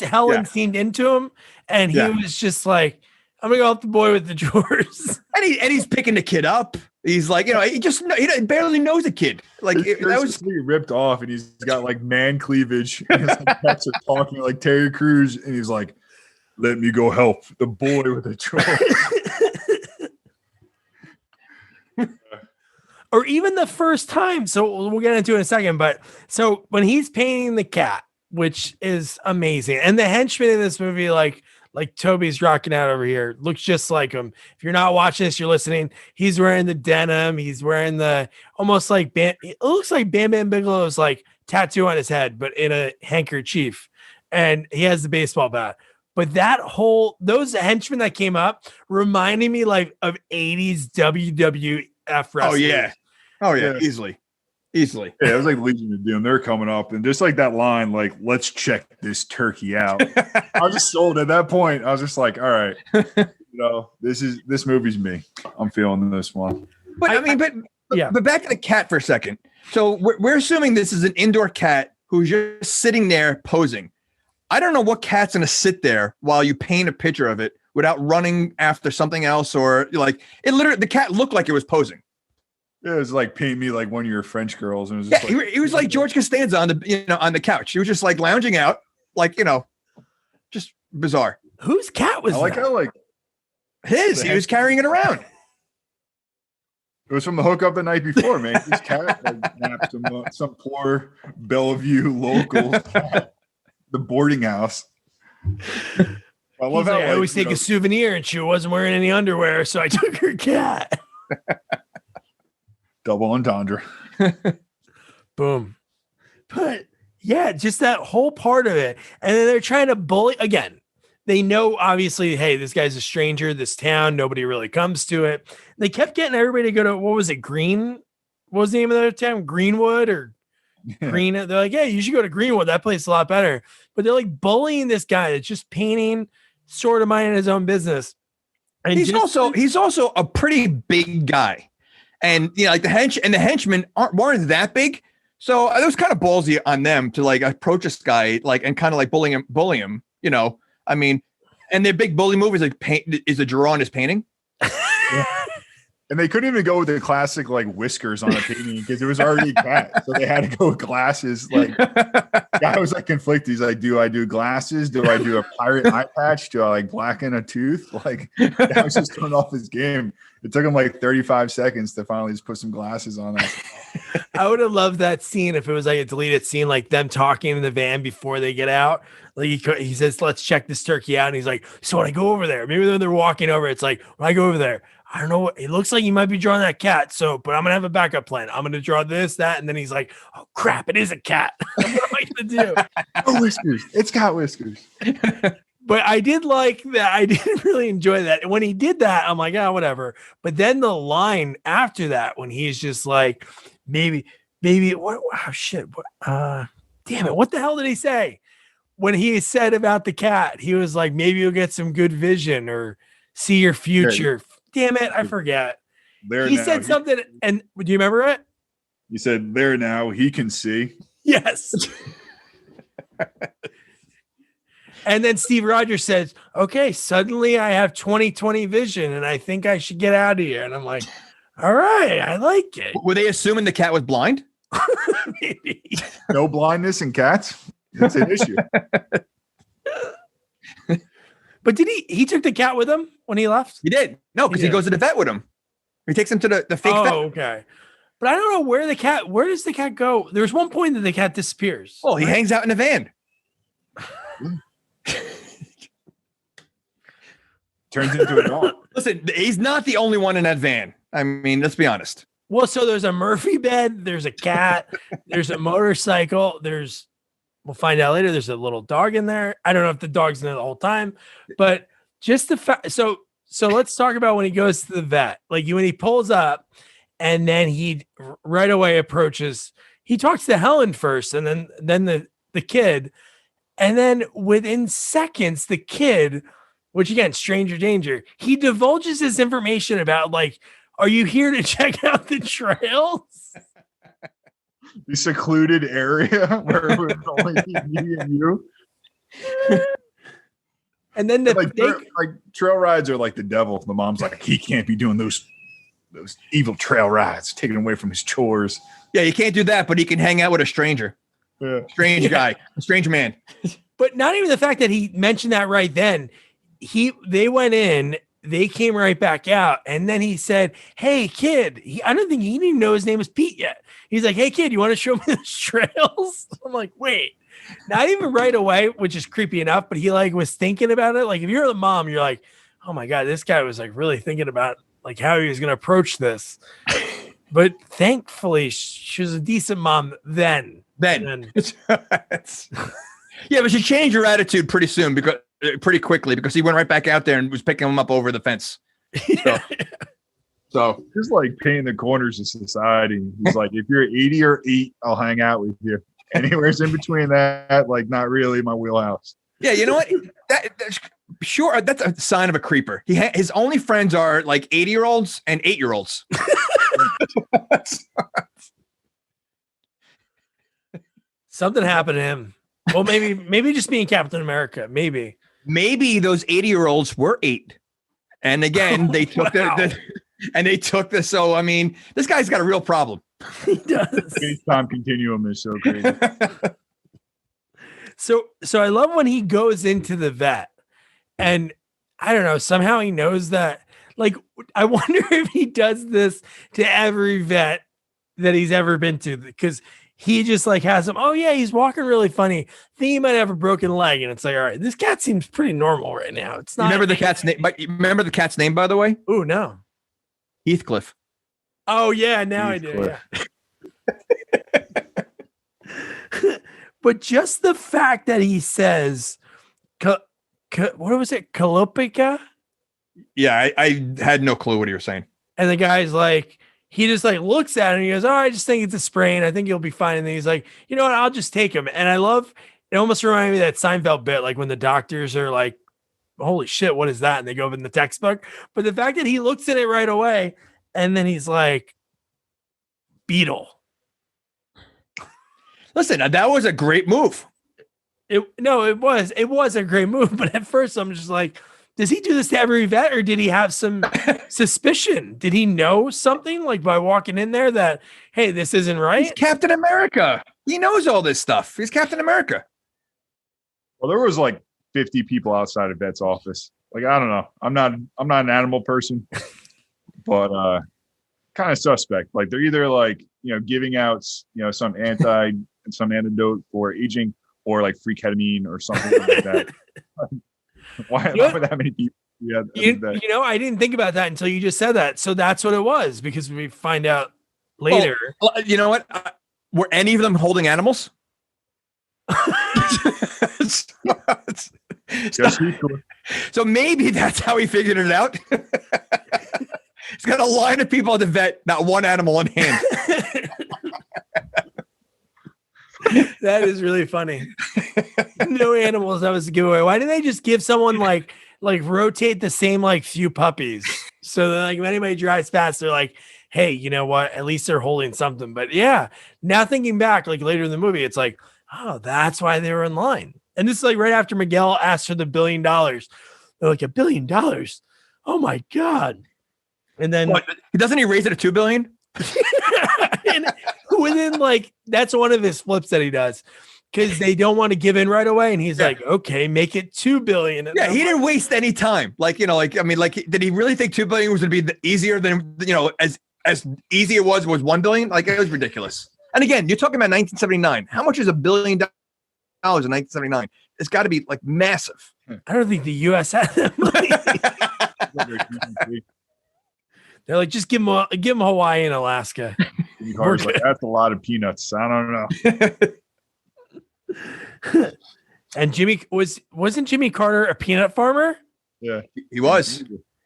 Helen seemed into him, and he was just like, I'm gonna go help the boy with the drawers. And he's picking the kid up. He's like, he barely knows the kid. Like that was ripped off, and he's got like man cleavage. And his pets are talking like Terry Crews, and he's like, "Let me go help the boy with the drawers." Or even the first time. So we'll get into it in a second. But so when he's painting the cat, which is amazing, and the henchman in this movie, like Toby's rocking out over here, looks just like him. If you're not watching this, you're listening. He's wearing the denim. He's wearing the almost like it looks like Bam Bam Bigelow's like tattoo on his head, but in a handkerchief, and he has the baseball bat. But those henchmen that came up reminding me like of 80s WWF wrestling. Oh yeah, easily. Yeah, it was like Legion of Doom. They're coming up, and just like that line, like, let's check this turkey out. I was just sold at that point. I was just like, all right, this movie's me. I'm feeling this one. But but back to the cat for a second. So we're assuming this is an indoor cat who's just sitting there posing. I don't know what cat's gonna sit there while you paint a picture of it without running after something else, or like it literally, the cat looked like it was posing. It was like paint me like one of your French girls, and it was just he was like George Costanza on the couch. He was just like lounging out, like just bizarre. Whose cat was that? How like his. He was carrying it around. It was from the hookup the night before, man. This cat napped some poor Bellevue local cat, the boarding house. I love how I always take a souvenir, and she wasn't wearing any underwear, so I took her cat. Double entendre. Boom. But yeah, just that whole part of it. And then they're trying to bully again. They know, obviously, hey, this guy's a stranger, this town, nobody really comes to it. They kept getting everybody to go to, what was it, What was the name of that town? Greenwood or Green? They're like, yeah, you should go to Greenwood. That place is a lot better. But they're like bullying this guy that's just painting, sort of minding his own business. And he's also a pretty big guy. And like the henchmen weren't that big. So it was kind of ballsy on them to like approach this guy and kind of like bully him. I mean, and their big bully move is like is a draw on his painting. Yeah. And they couldn't even go with the classic like whiskers on a painting because it was already a cat. So they had to go with glasses. Like guy was like conflicted. He's like, do I do glasses? Do I do a pirate eye patch? Do I like blacken a tooth? Like that was just turned off his game. It took him like 35 seconds to finally just put some glasses on us. I would have loved that scene if it was like a deleted scene, like them talking in the van before they get out. Like he says, let's check this turkey out. And he's like, so when I go over there, maybe when they're walking over, it's like, when I go over there, I don't know what it looks like. You might be drawing that cat. So, but I'm going to have a backup plan. I'm going to draw this, that. And then he's like, oh crap, it is a cat. What am I going to do? Oh, whiskers. It's got whiskers. But I did like that. I did really enjoy that. And when he did that, I'm like, whatever. But then the line after that, when he's just like, maybe, what? Oh, shit. Damn it. What the hell did he say? When he said about the cat, he was like, maybe you'll get some good vision or see your future. Damn it. I forget. He said something. And do you remember it? He said, there now, he can see. Yes. And then Steve Rogers says, okay, suddenly I have 20/20 vision and I think I should get out of here. And I'm like, All right, I like it. Were they assuming the cat was blind? Maybe. No blindness in cats. It's an issue. But did he took the cat with him when he left? He did. No, because he goes to the vet with him. He takes him to the fake vet. Oh, okay. But I don't know where does the cat go? There's one point that the cat disappears. Oh, he hangs out in the van. Turns into a dog. Listen, he's not the only one in that van. I mean, let's be honest. Well, so there's a Murphy bed, there's a cat, there's a motorcycle, we'll find out later, there's a little dog in there. I don't know if the dog's in there the whole time, but just the fact. So let's talk about when he goes to the vet, like when he pulls up and then he right away approaches, he talks to Helen first and then the kid. And then within seconds, the kid, which again, stranger danger, he divulges his information about like, are you here to check out the trails? The secluded area where it was only me and you. And then like trail rides are like the devil. The mom's like, he can't be doing those evil trail rides, taking away from his chores. Yeah, you can't do that, but he can hang out with a stranger. Yeah. Strange guy, a strange man. But not even the fact that he mentioned that right then. They went in, they came right back out, and then he said, "Hey, kid." I don't think he didn't even know his name was Pete yet. He's like, "Hey, kid, you want to show me the trails?" I'm like, "Wait." Not even right away, which is creepy enough, but he like was thinking about it. Like if you're the mom, you're like, "Oh my God, this guy was like really thinking about like how he was going to approach this." But thankfully, she was a decent mom then. Yeah, but she changed her attitude pretty quickly because he went right back out there and was picking him up over the fence. So just like painting the corners of society. He's like, if you're 80 or 8, I'll hang out with you. Anywhere's in between that, like not really my wheelhouse. Yeah, you know what? Sure, that's a sign of a creeper. His only friends are like 80-year-olds and 8-year-olds. Something happened to him. Well, maybe just being Captain America. Maybe those 80-year-olds were 8. And again, they took the. So I mean, this guy's got a real problem. He does. Space-time continuum is so crazy. So I love when he goes into the vet, and I don't know. Somehow he knows that. Like, I wonder if he does this to every vet that he's ever been to, because he just like has him. Oh yeah, he's walking really funny. Think he might have a broken leg, and it's like, all right, this cat seems pretty normal right now. It's not. Remember the cat's name? But remember the cat's name, by the way? Oh no, Heathcliff. Oh yeah, now Heathcliff. I do. Yeah. But just the fact that he says, what was it, Kalopica? Yeah, I had no clue what you were saying. And the guy's like, he just like looks at him and he goes, "Oh, I just think it's a sprain. I think you'll be fine." And then he's like, "You know what? I'll just take him." And I love it. Almost reminded me of that Seinfeld bit, like when the doctors are like, "Holy shit, what is that?" And they go over in the textbook. But the fact that he looks at it right away and then he's like, "Beetle." Listen, that was a great move. It was a great move. But at first, I'm just like, does he do this to every vet, or did he have some suspicion? Did he know something like by walking in there that, hey, this isn't right? He's Captain America. He knows all this stuff. He's Captain America. Well, there was like 50 people outside of vet's office. Like, I don't know. I'm not an animal person, but kind of suspect. Like they're either like, giving out, some antidote for aging, or like free ketamine or something like that. Why would that many people? I didn't think about that until you just said that. So that's what it was, because we find out later. Well, you know what? Were any of them holding animals? So maybe that's how he figured it out. He's got a line of people at the vet, not one animal in hand. That is really funny. No animals. That was a giveaway. Why didn't they just give someone like rotate the same like few puppies, so that like if anybody drives past, they're like, hey, you know what? At least they're holding something. But yeah, now thinking back, like later in the movie, it's like, oh, that's why they were in line. And this is like right after Miguel asked for the $1 billion. They're like, $1 billion? Oh my God. And then doesn't he raise it to $2 billion? and within that's one of his flips that he does because they don't want to give in right away. And he's like, okay, make it 2 billion. And he didn't waste any time. Did he really think 2 billion was going to be easier than, as easy it was 1 billion? It was ridiculous. And again, you're talking about 1979. How much is $1 billion in 1979? It's got to be massive. I don't think the U.S. had that money. They're like, just give him Hawaii and Alaska. Carter's like, that's a lot of peanuts. I don't know. And wasn't Jimmy Carter a peanut farmer? Yeah, he was.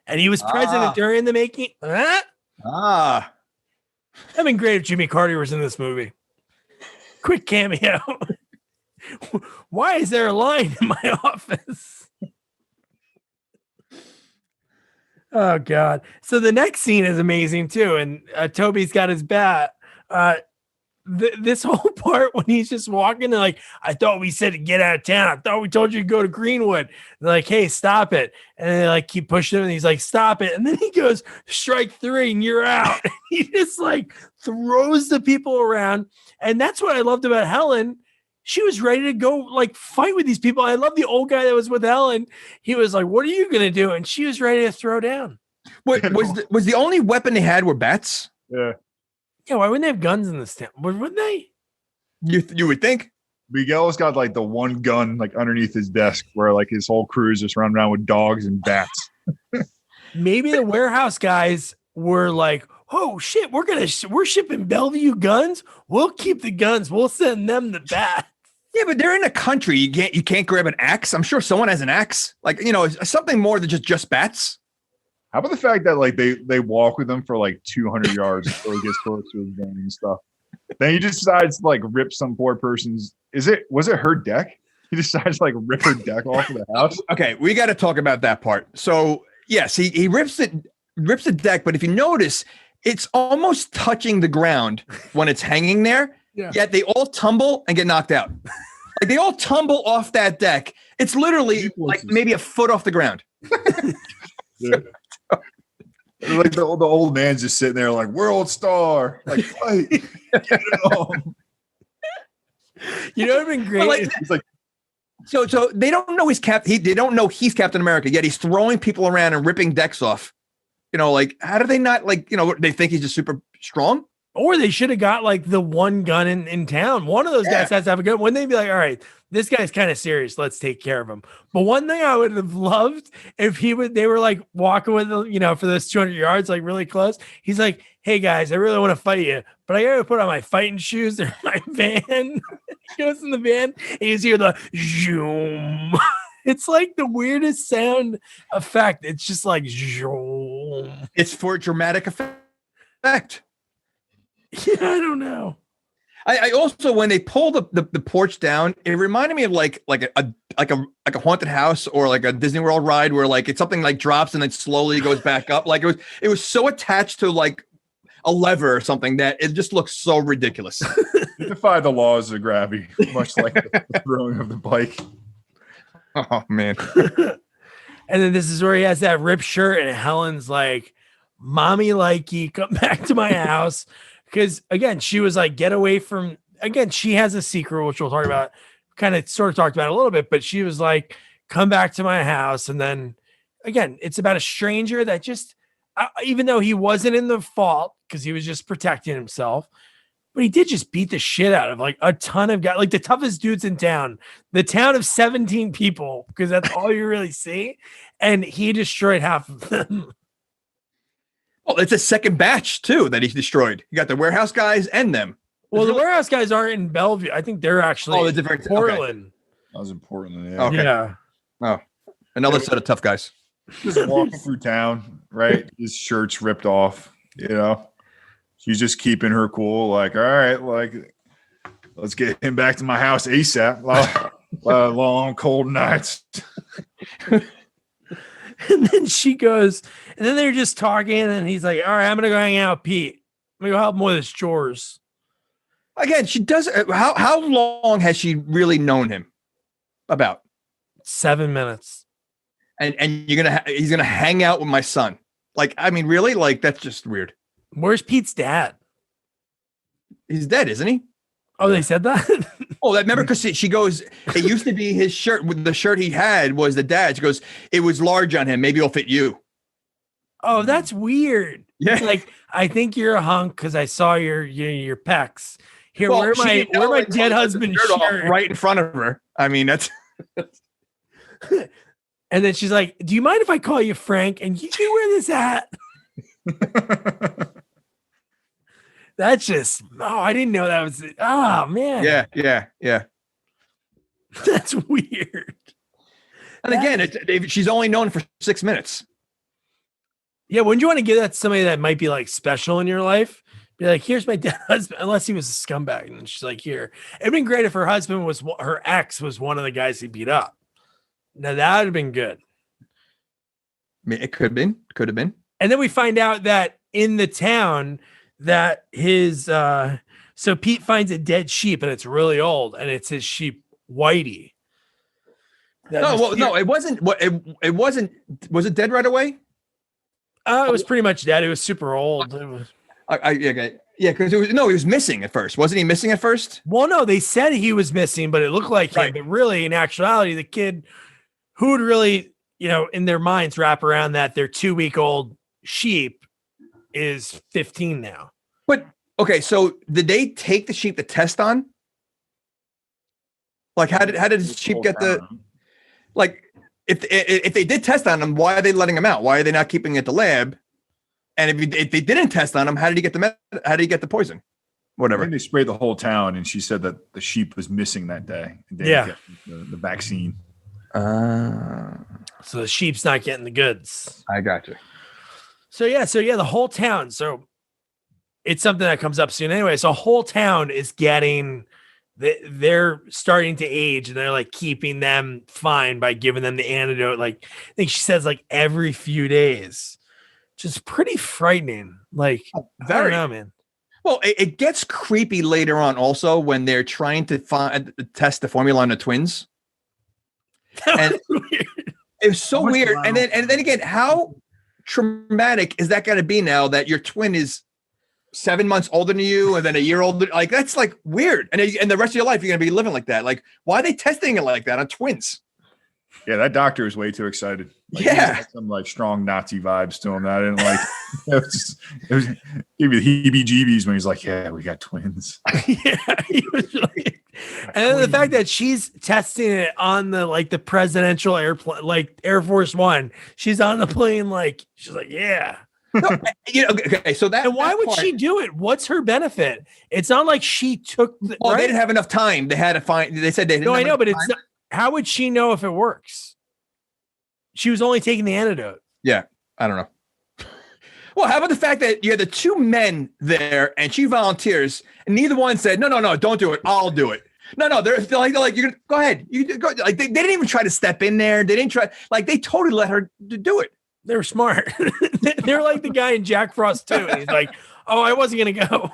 And he was president during the making. That'd been great if Jimmy Carter was in this movie. Quick cameo. Why is there a line in my office? Oh God. So the next scene is amazing too. And Toby's got his bat. This whole part when he's just walking and I thought we said to get out of town. I thought we told you to go to Greenwood. They're like, hey, stop it. And they keep pushing him and he's like, stop it. And then he goes, strike 3 and you're out. And he just throws the people around. And that's what I loved about Helen. She was ready to go fight with these people. I love the old guy that was with Helen. He was like, what are you going to do? And she was ready to throw down. Wait, was the only weapon they had were bats? Yeah. Yeah, why wouldn't they have guns in this town? Wouldn't they? You would think. Miguel's got the one gun underneath his desk where his whole crew is just running around with dogs and bats. Maybe the warehouse guys were like, oh shit, we're shipping Bellevue guns. We'll keep the guns. We'll send them the bats. Yeah, but they're in a country. You can't grab an axe. I'm sure someone has an axe. Something more than just bats. How about the fact that they walk with him for 200 yards before he gets close to his gun and stuff? Then he decides to rip some poor person's. Was it her deck? He decides to rip her deck off of the house. Okay, we got to talk about that part. So yes, he rips the deck, but if you notice, it's almost touching the ground when it's hanging there. Yeah. Yet they all tumble and get knocked out. They all tumble off that deck. It's literally maybe a foot off the ground. Yeah. The old man's just sitting there world star, fight. Get it on. You know what would have been great? So they don't know they don't know he's Captain America, yet he's throwing people around and ripping decks off. How do they not they think he's just super strong? Or they should have got the one gun in town. One of those guys has to have a gun. Wouldn't they be like, all right, this guy's kind of serious. Let's take care of him. But one thing I would have loved if they were walking with, for those 200 yards, really close. He's like, hey guys, I really want to fight you, but I got to put on my fighting shoes. They're in my van. He goes in the van and you hear the zoom. It's the weirdest sound effect. It's just zoom. It's for dramatic effect. Yeah, I don't know. I also, when they pull the porch down, it reminded me of like a haunted house or a Disney World ride where it's something drops and then slowly goes back up. It was so attached to a lever or something that it just looks so ridiculous. It defied the laws of gravity, much like the throwing of the bike. Oh man. And then this is where he has that ripped shirt and Helen's like, mommy likey, come back to my house. Because again, she was get away from, again, she has a secret, which we'll talk about, sort of talked about a little bit, but she was like, come back to my house. And then again, it's about a stranger that just, even though he wasn't in the fault because he was just protecting himself, but he did just beat the shit out of a ton of guys, the toughest dudes in town, the town of 17 people, because that's all you really see. And he destroyed half of them. Well, it's a second batch too that he destroyed. You got the warehouse guys and them. Well, the warehouse guys aren't in Bellevue. I think they're actually in Portland. Okay. That was in Portland. Yeah. Okay. Yeah. Oh, another set of tough guys. Just walking through town, right? His shirt's ripped off. She's just keeping her cool. All right, let's get him back to my house ASAP. Long, cold nights. And then she goes, and then they're just talking, and he's like, all right, I'm going to go hang out with Pete. I'm going to go help him with his chores. Again, she does. How long has she really known him? About 7 minutes. And he's going to hang out with my son. Like, I mean, really? Like, that's just weird. Where's Pete's dad? He's dead, isn't he? Oh, they said that? Oh, that remember, because she goes, it used to be his shirt. The shirt he had was the dad's. She goes, it was large on him. Maybe it'll fit you. Oh, that's weird. Yeah. Like, I think you're a hunk because I saw your pecs. Here, Well, where she my didn't know my until dead he took husband's the shirt off shirt? right in front of her. I mean, that's And then she's like, "Do you mind if I call you Frank? And you can wear this hat." That's just I didn't know that was man. yeah. That's weird. And again, she's only known for 6 minutes. Yeah, wouldn't you want to give that to somebody that might be like special in your life? Be like, here's my dead husband, unless he was a scumbag. And she's like, here. It'd been great if her husband was her ex was one of the guys he beat up. Now that would have been good. It could have been. And then we find out that in the town that his so Pete finds a dead sheep and it's really old and it's his sheep Whitey. No, it wasn't. It wasn't. Was it dead right away? It was pretty much dead. It was super old. It was. Because he was missing at first. Wasn't he missing at first? Well, no, they said he was missing, but it looked like him. Right. But really, in actuality, the kid who would really, in their minds wrap around that their 2-week-old sheep is 15 now. But okay, so did they take the sheep to test on? Like, how did the sheep get the? Like, if they did test on him, why are they letting him out? Why are they not keeping it at the lab? And if they didn't test on him, how did he get the poison? Whatever. I think they sprayed the whole town, and she said that the sheep was missing that day. And they Yeah. get the vaccine. So the sheep's not getting the goods. I got you. So the whole town. So it's something that comes up soon anyway. So whole town is getting. They're starting to age and they're like keeping them fine by giving them the antidote. Like I think she says like every few days, just pretty frightening. Like, I don't know, man. Well, it gets creepy later on also when they're trying to test the formula on the twins. And it was so weird. And then again, how traumatic is that going to be now that your twin is 7 months older than you and then a year older? Like, that's like weird. And the rest of your life, you're going to be living like that. Like, why are they testing it like that on twins? Yeah, that doctor is way too excited. Like, Yeah. he had some like strong Nazi vibes to him. That I didn't like. It was gave me the heebie-jeebies when he's like, "Yeah, we got twins." Yeah, he was like, and then the fact that she's testing it on the presidential airplane, like Air Force One. She's on the plane, like she's like, yeah. No, okay, so that. And why that would part- she do it? What's her benefit? It's not like she took. They right? didn't have enough time. They had to find. They said they didn't. No, have I know, enough but time. it's not, how would she know if it works? She was only taking the antidote. Yeah, I don't know. Well, how about the fact that you had the two men there and she volunteers and neither one said, no, don't do it. I'll do it. No, they're like, you're gonna go ahead. You go. Like they didn't even try to step in there. They didn't try. Like they totally let her do it. They were smart. They're like the guy in Jack Frost too. And he's like, oh, I wasn't gonna go.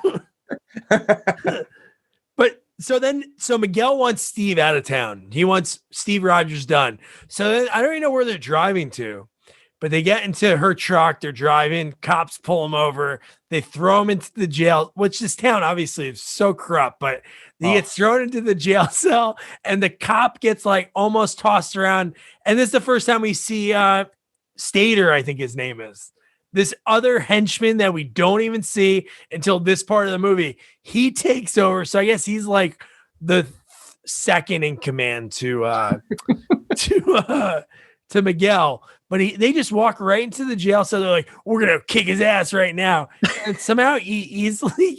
So Miguel wants Steve out of town. He wants Steve Rogers done. So then, I don't even know where they're driving to, but they get into her truck. They're driving. Cops pull him over. They throw him into the jail, which this town obviously is so corrupt, but he gets thrown into the jail cell and the cop gets like almost tossed around. And this is the first time we see Stater, I think his name is. This other henchman that we don't even see until this part of the movie, he takes over. So I guess he's like the second in command to Miguel. But they just walk right into the jail. So they're like, we're gonna kick his ass right now. And somehow he easily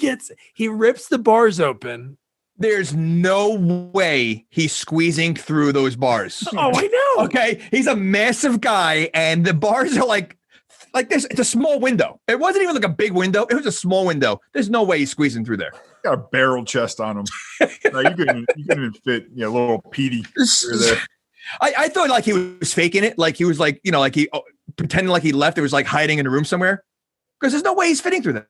he rips the bars open. There's no way he's squeezing through those bars. Oh, I know. Okay, he's a massive guy, and the bars are like this. It's a small window. It wasn't even like a big window. It was a small window. There's no way he's squeezing through there. Got a barrel chest on him. You couldn't even fit little Petey through there. I thought like he was faking it. Like he was like, like he pretending like he left. It was like hiding in a room somewhere. Because there's no way he's fitting through there.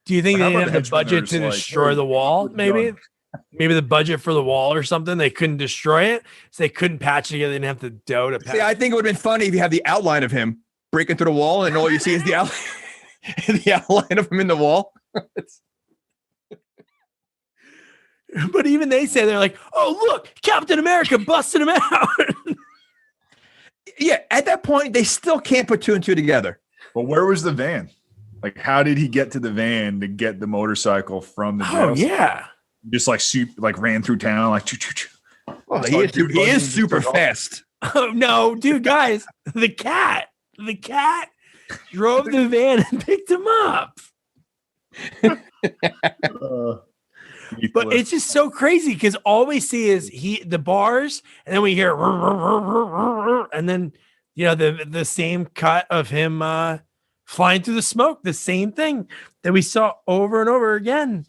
Do you think How they about didn't have the the budget henchmen to are just destroy like, the wall? "Hey, Maybe done." the budget for the wall or something. They couldn't destroy it, so they couldn't patch it together. They didn't have the dough to patch. See, I think it would have been funny if you have the outline of him, breaking through the wall, and all you see is the outline of him in the wall. But even they say, they're like, oh, look, Captain America busted him out. Yeah, at that point, they still can't put 2 and 2 together. But where was the van? Like, how did he get to the van to get the motorcycle from the jail? Oh, yeah. Just like ran through town, like choo choo choo. Oh, he is super fast. Oh, no, dude, guys, the cat drove the van and picked him up. But it's just so crazy because all we see is the bars, and then we hear, and then the same cut of him flying through the smoke, the same thing that we saw over and over again.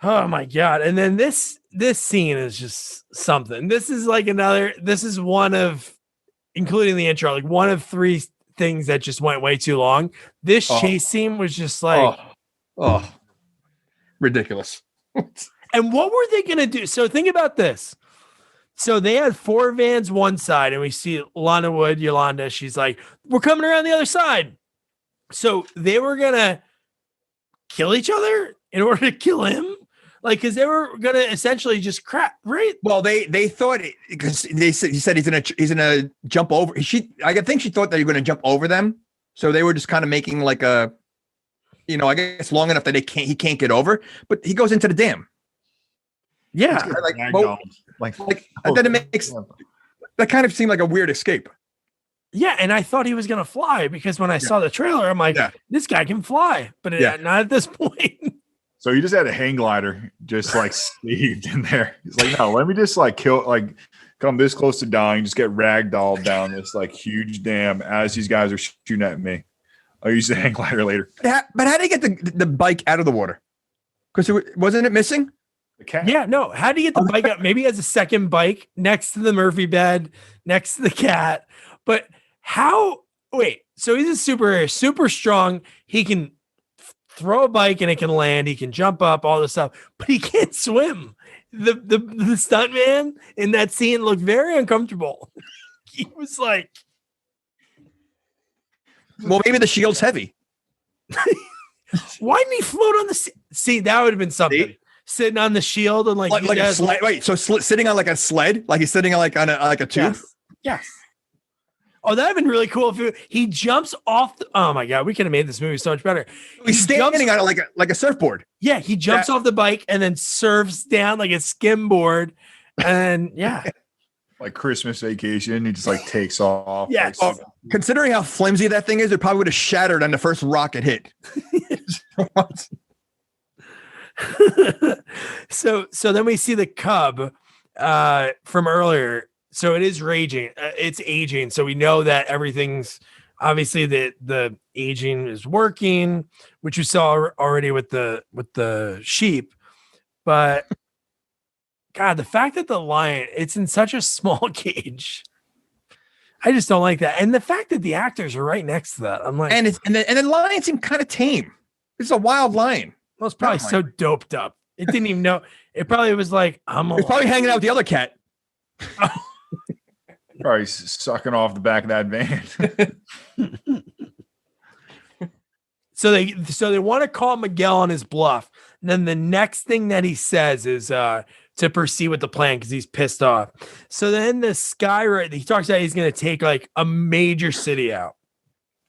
Oh my god! And then this scene is just something. This is like this is one of, including the intro, like one of 3 things that just went way too long. This chase scene was just like, ridiculous. And what were they going to do? So think about this. So they had 4 vans one side, and we see Lana Wood, Yolanda. She's like, we're coming around the other side. So they were going to kill each other in order to kill him? Like, because they were going to essentially just crap, right? Well, they thought because he said he's gonna jump over. I think she thought that he was going to jump over them. So they were just kind of making like a, I guess long enough that he can't get over, but he goes into the dam. Yeah. Then it makes that kind of seemed like a weird escape. Yeah. And I thought he was going to fly because when I saw the trailer, I'm like, this guy can fly, but not at this point. So he just had a hang glider just like sleeved in there. He's like, no, let me just like come this close to dying, just get ragdolled down this like huge dam as these guys are shooting at me. I'll use the hang glider later. But how did he get the bike out of the water? Because wasn't it missing? The cat. Yeah, no. How do you get the bike up? Maybe he has a second bike next to the Murphy bed, next to the cat. But how? Wait, so he's a superhero, super strong. He can throw a bike and it can land. He can jump up, all this stuff, but he can't swim. The stunt man in that scene looked very uncomfortable. He was like, well, maybe the shield's heavy. why didn't he float on the sea? See, that would have been something. See? Sitting on the shield and like a sled. Wait, so sitting on like a sled, like he's sitting on like a tube. Yes. Oh, that'd have been really cool if he jumps off. Oh my god, we could have made this movie so much better. He's standing on it like a surfboard. Yeah, he jumps off the bike and then surfs down like a skimboard, and like Christmas Vacation, he just like takes off. Yeah. Like, considering how flimsy that thing is, it probably would have shattered on the first rocket hit. So then we see the cub from earlier. So it is raging. It's aging. So we know that everything's obviously the aging is working, which you saw already with the sheep. But God, the fact that the lion, it's in such a small cage. I just don't like that. And the fact that the actors are right next to that. I'm like, and the lion seemed kind of tame. It's a wild lion. Well, it's probably so doped up. It didn't even know. It probably was like, It's probably hanging out with the other cat. Probably sucking off the back of that van. So they want to call Miguel on his bluff. And then the next thing that he says is to proceed with the plan because he's pissed off. So then the skywriter, he talks about he's going to take like a major city out.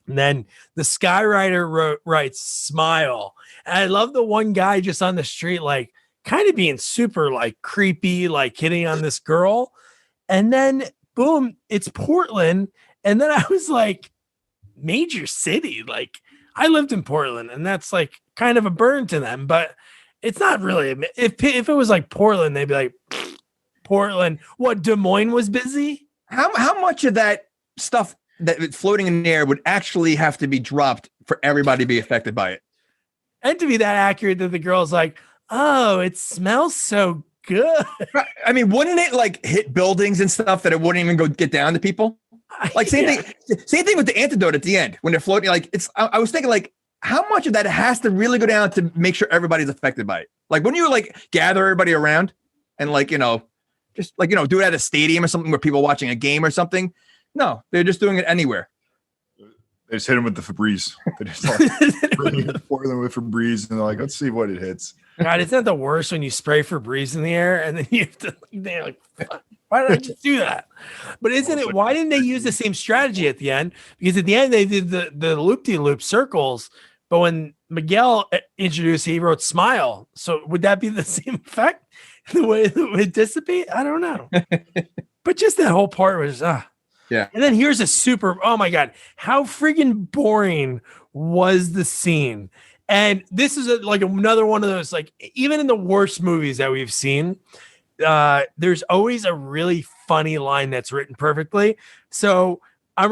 And then the skywriter writes smile. And I love the one guy just on the street, like kind of being super like creepy, like hitting on this girl. And then boom, it's Portland. And then I was like, major city. Like I lived in Portland and that's like kind of a burn to them, but it's not really. If it was like Portland, they'd be like, Portland, what, Des Moines was busy? How much of that stuff that floating in the air would actually have to be dropped for everybody to be affected by it? And to be that accurate that the girl's like, oh, it smells so good. I mean, wouldn't it like hit buildings and stuff that it wouldn't even go get down to people? Like same thing with the antidote at the end when they're floating. Like I was thinking like, how much of that has to really go down to make sure everybody's affected by it? Like when you like gather everybody around and like, just like, do it at a stadium or something where people are watching a game or something. No, they're just doing it anywhere. They just hit him with the Febreze. They just like pour them with Febreze, and they're like, let's see what it hits. God, isn't that the worst when you spray Febreze in the air and then you have to, they're like, why did I just do that? But isn't it, why didn't they use the same strategy at the end? Because at the end, they did the loop-de-loop circles, but when Miguel introduced, he wrote smile. So would that be the same effect? The way it would dissipate? I don't know. But just that whole part was, yeah. And then here's a super, oh my God, how friggin' boring was the scene? And this is like another one of those, like, even in the worst movies that we've seen, there's always a really funny line that's written perfectly. So while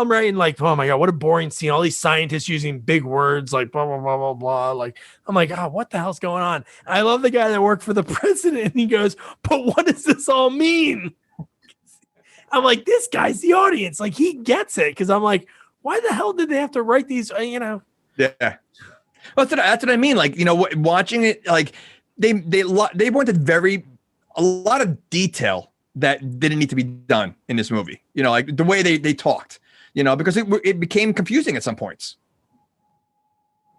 I'm writing, like, oh my God, what a boring scene. All these scientists using big words like blah, blah, blah, blah, blah. Like, I'm like, oh, what the hell's going on? And I love the guy that worked for the president. And he goes, but what does this all mean? I'm like, this guy's the audience. Like, he gets it. Cause I'm like, why the hell did they have to write these, Yeah. Well, that's what I mean. Like, watching it, like they went to a lot of detail that didn't need to be done in this movie. Like the way they talked, because it became confusing at some points.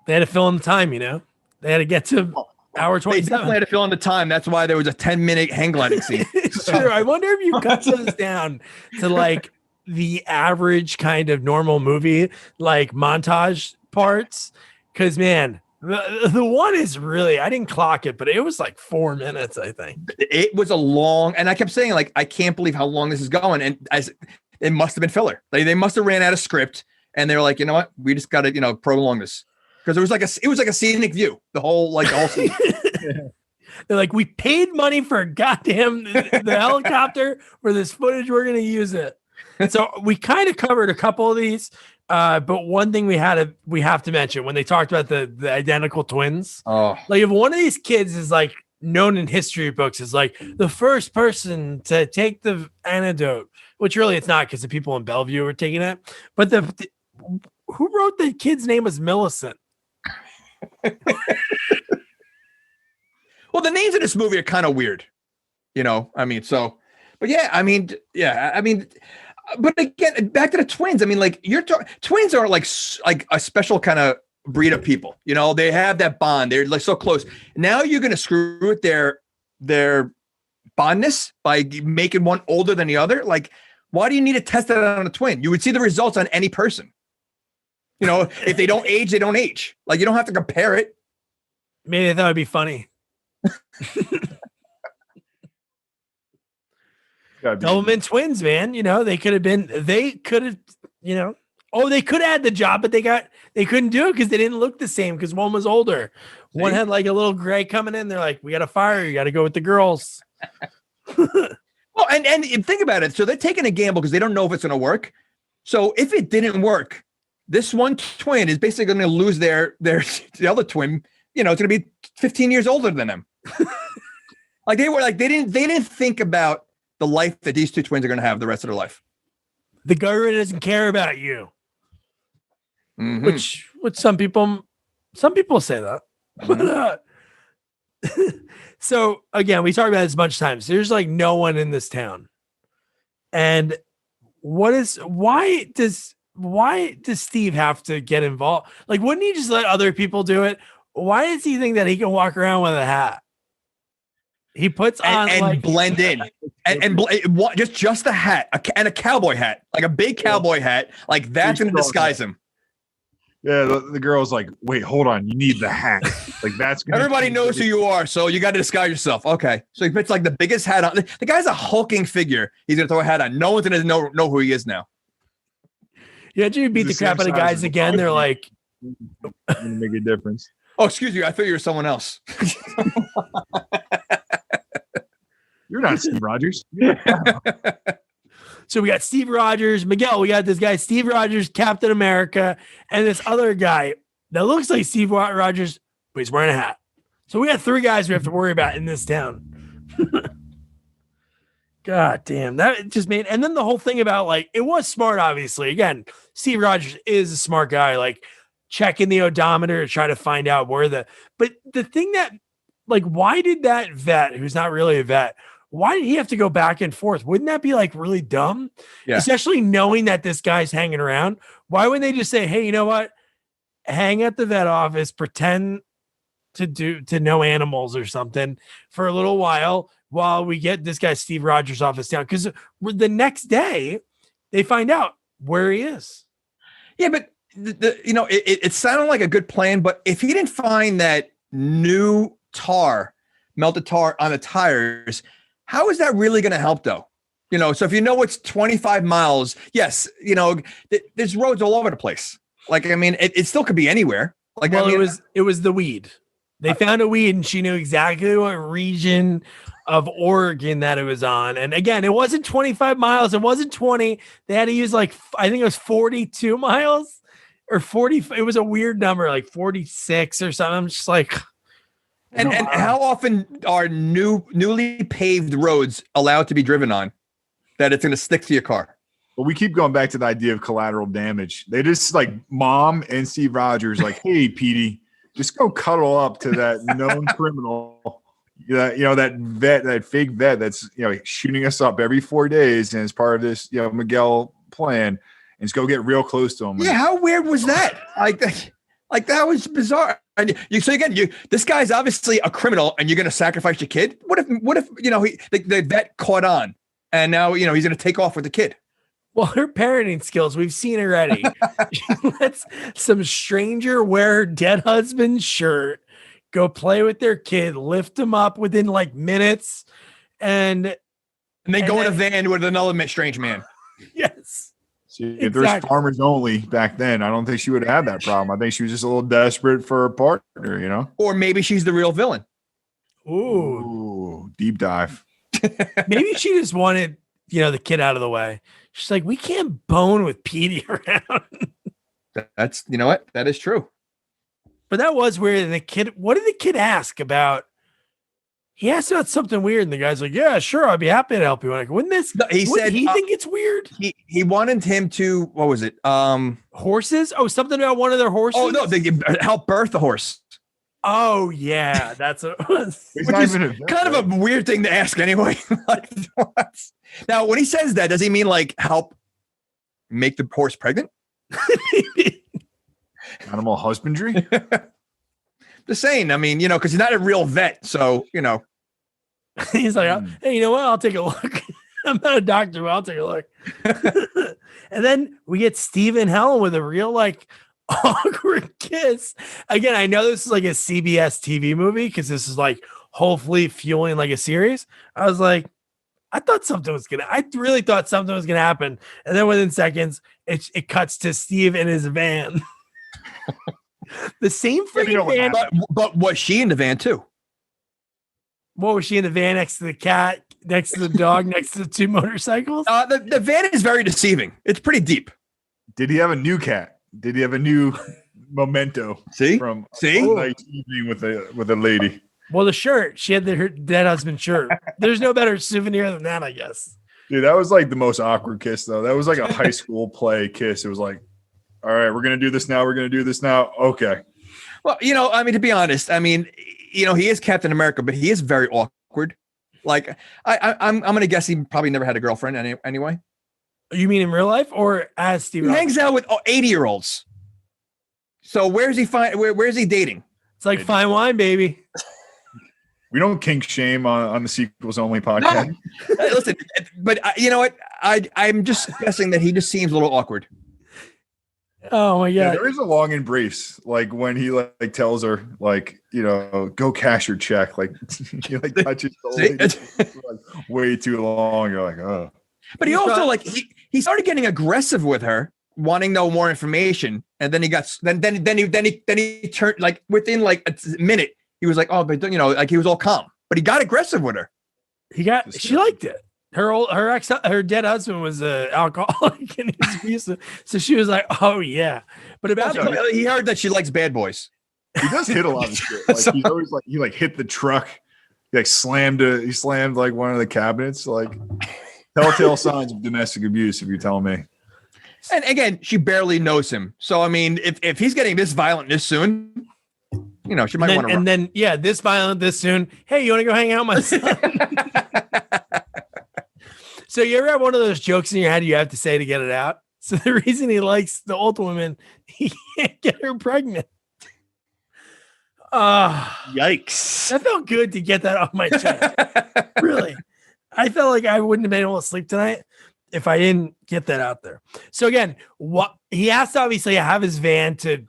They had to fill in the time, they had to get to hour 27. They definitely had to fill in the time. That's why there was a 10-minute hang gliding scene. Sure. I wonder if you cut those down to like the average kind of normal movie, like montage parts. Cause man, the one is really, I didn't clock it, but it was like 4 minutes, I think. It was a long, and I kept saying, like, I can't believe how long this is going. And it must have been filler. Like, they must have ran out of script, and they were like, you know what? We just got to, prolong this. Because it was like a scenic view, the whole scene. They're like, we paid money for goddamn the helicopter for this footage. We're going to use it. So we kind of covered a couple of these. But one thing we have to mention when they talked about the identical twins, like if one of these kids is like known in history books as like the first person to take the antidote, which really it's not because the people in Bellevue were taking it. But who wrote the kid's name was Millicent? Well, the names in this movie are kind of weird, but again, back to the twins. I mean, like twins are like a special kind of breed of people. They have that bond. They're like so close. Now you're going to screw with their bondness by making one older than the other. Like, why do you need to test that on a twin? You would see the results on any person. If they don't age, they don't age. Like, you don't have to compare it. Maybe I thought it'd be funny. Doublemint twins, man. They could have, they could have had the job, but they couldn't do it because they didn't look the same because one was older. One had like a little gray coming in. They're like, we got to fire you. Got to go with the girls. Well, and think about it. So they're taking a gamble because they don't know if it's going to work. So if it didn't work, this one twin is basically going to lose the other twin. It's going to be 15 years older than them. Like they didn't think about the life that these two twins are going to have the rest of their life. The government doesn't care about you. Mm-hmm. Which some people say that. Mm-hmm. So again, we talked about this a bunch of times. There's like no one in this town. And why does Steve have to get involved? Like, wouldn't he just let other people do it? Why does he think that he can walk around with a hat? He puts on and like, blend in and just the hat and a cowboy hat, like a big cowboy hat, like that's going to disguise him. Yeah, the girl's like, wait, hold on, you need the hat. Like that's everybody knows who you are, so you got to disguise yourself. Okay, so he puts like the biggest hat on. The guy's a hulking figure. He's going to throw a hat on. No one's going to know who he is now. Yeah, you beat the crap out of guys again. They're like, make a difference. Oh, excuse me. I thought you were someone else. You're not Steve Rogers. So we got Steve Rogers, Miguel. We got this guy, Steve Rogers, Captain America, and this other guy that looks like Steve Rogers, but he's wearing a hat. So we got 3 guys we have to worry about in this town. God damn, that just made. And then the whole thing about like it was smart. Obviously, again, Steve Rogers is a smart guy. Like checking the odometer to try to find out where but the thing that like, why did that vet, who's not really a vet, why did he have to go back and forth? Wouldn't that be like really dumb? Yeah. Especially knowing that this guy's hanging around. Why wouldn't they just say, hey, you know what? Hang at the vet office, pretend to know animals or something for a little while we get this guy Steve Rogers off his town. Because the next day they find out where he is. Yeah, but it sounded like a good plan, but if he didn't find that new melted tar on the tires, how is that really going to help though? So if it's 25 miles, yes, there's roads all over the place. Like, I mean, it still could be anywhere. Like, well, it was the weed. They found a weed and she knew exactly what region of Oregon that it was on. And again, it wasn't 25 miles. It wasn't 20. They had to use I think it was 42 miles or 40. It was a weird number, like 46 or something. I'm just like, and how often are newly paved roads allowed to be driven on that it's going to stick to your car? Well, we keep going back to the idea of collateral damage. They just Mom and Steve Rogers, hey, Petey, just go cuddle up to that known criminal, that vet, that fake vet that's, shooting us up every 4 days. And as part of this, Miguel plan, and just go get real close to him. Yeah. How weird was that? Like that was bizarre. And this guy's obviously a criminal and you're going to sacrifice your kid. What if, the vet caught on and now, he's going to take off with the kid. Well, her parenting skills, we've seen already. She lets some stranger wear her dead husband's shirt, go play with their kid, lift him up within minutes, and they go in a van with another strange man. Yes. See, if there's farmers only back then, I don't think she would have had that problem. I think she was just a little desperate for a partner, Or maybe she's the real villain. Ooh, deep dive. Maybe she just wanted, the kid out of the way. She's like, we can't bone with Petey around. That's, what? That is true. But that was weird. And what did the kid ask about? He asked about something weird. And the guy's like, yeah, sure. I'd be happy to help you. Like, wouldn't this, no, he said, he think it's weird? He wanted him to, what was it? Horses? Oh, something about one of their horses? Oh, no, they help birth the horse. Oh, yeah. That's what it was. Which is kind of a weird thing to ask anyway. Now, when he says that, does he mean help make the horse pregnant? Animal husbandry? Just saying. I mean, because he's not a real vet. So, He's like, hey, you know what? I'll take a look. I'm not a doctor, but I'll take a look. And then we get Steve and Helen with a real awkward kiss. Again, I know this is a CBS TV movie because this is hopefully fueling a series. I was like, I really thought something was gonna happen. And then within seconds, it cuts to Steve in his van. The same freaking van. But was she in the van too? What was she in the van next to the cat, next to the dog, next to the two motorcycles? The van is very deceiving. It's pretty deep. Did he have a new cat? Did he have a new memento? From a nice evening with a lady? Well, the shirt. She had her dead husband shirt. There's no better souvenir than that, I guess. Dude, that was the most awkward kiss, though. That was a high school play kiss. It was all right, we're going to do this now. We're going to do this now. Okay. Well, to be honest, he is Captain America, but he is very awkward. I'm going to guess he probably never had a girlfriend anyway. You mean in real life or as Steve? He hangs out with 80-year-olds. So where's he dating? It's fine wine, baby. We don't kink shame on the Sequels Only podcast. No. Listen, but you know what? I'm just guessing that he just seems a little awkward. Oh my god! Yeah, there is a long embrace, when he tells her, go cash your check. He touches the way too long. You're oh. But he also he started getting aggressive with her, wanting no more information, and then he got then he turned within a minute. He was oh, but he was all calm, but he got aggressive with her. She liked it. Her dead husband was an alcoholic and he was abusive. So she was like, oh yeah. But he heard that she likes bad boys. He does hit a lot of shit. He's always he hit the truck. He slammed one of the cabinets. Telltale signs of domestic abuse, if you're telling me. And again, she barely knows him. So I mean, if he's getting this violent this soon, she might want to. And then, this violent this soon. Hey, you want to go hang out with my son? So you ever have one of those jokes in your head you have to say to get it out? So the reason he likes the old woman, he can't get her pregnant. Yikes. That felt good to get that off my chest. Really. I felt like I wouldn't have been able to sleep tonight if I didn't get that out there. So again, what he has to obviously have his van to,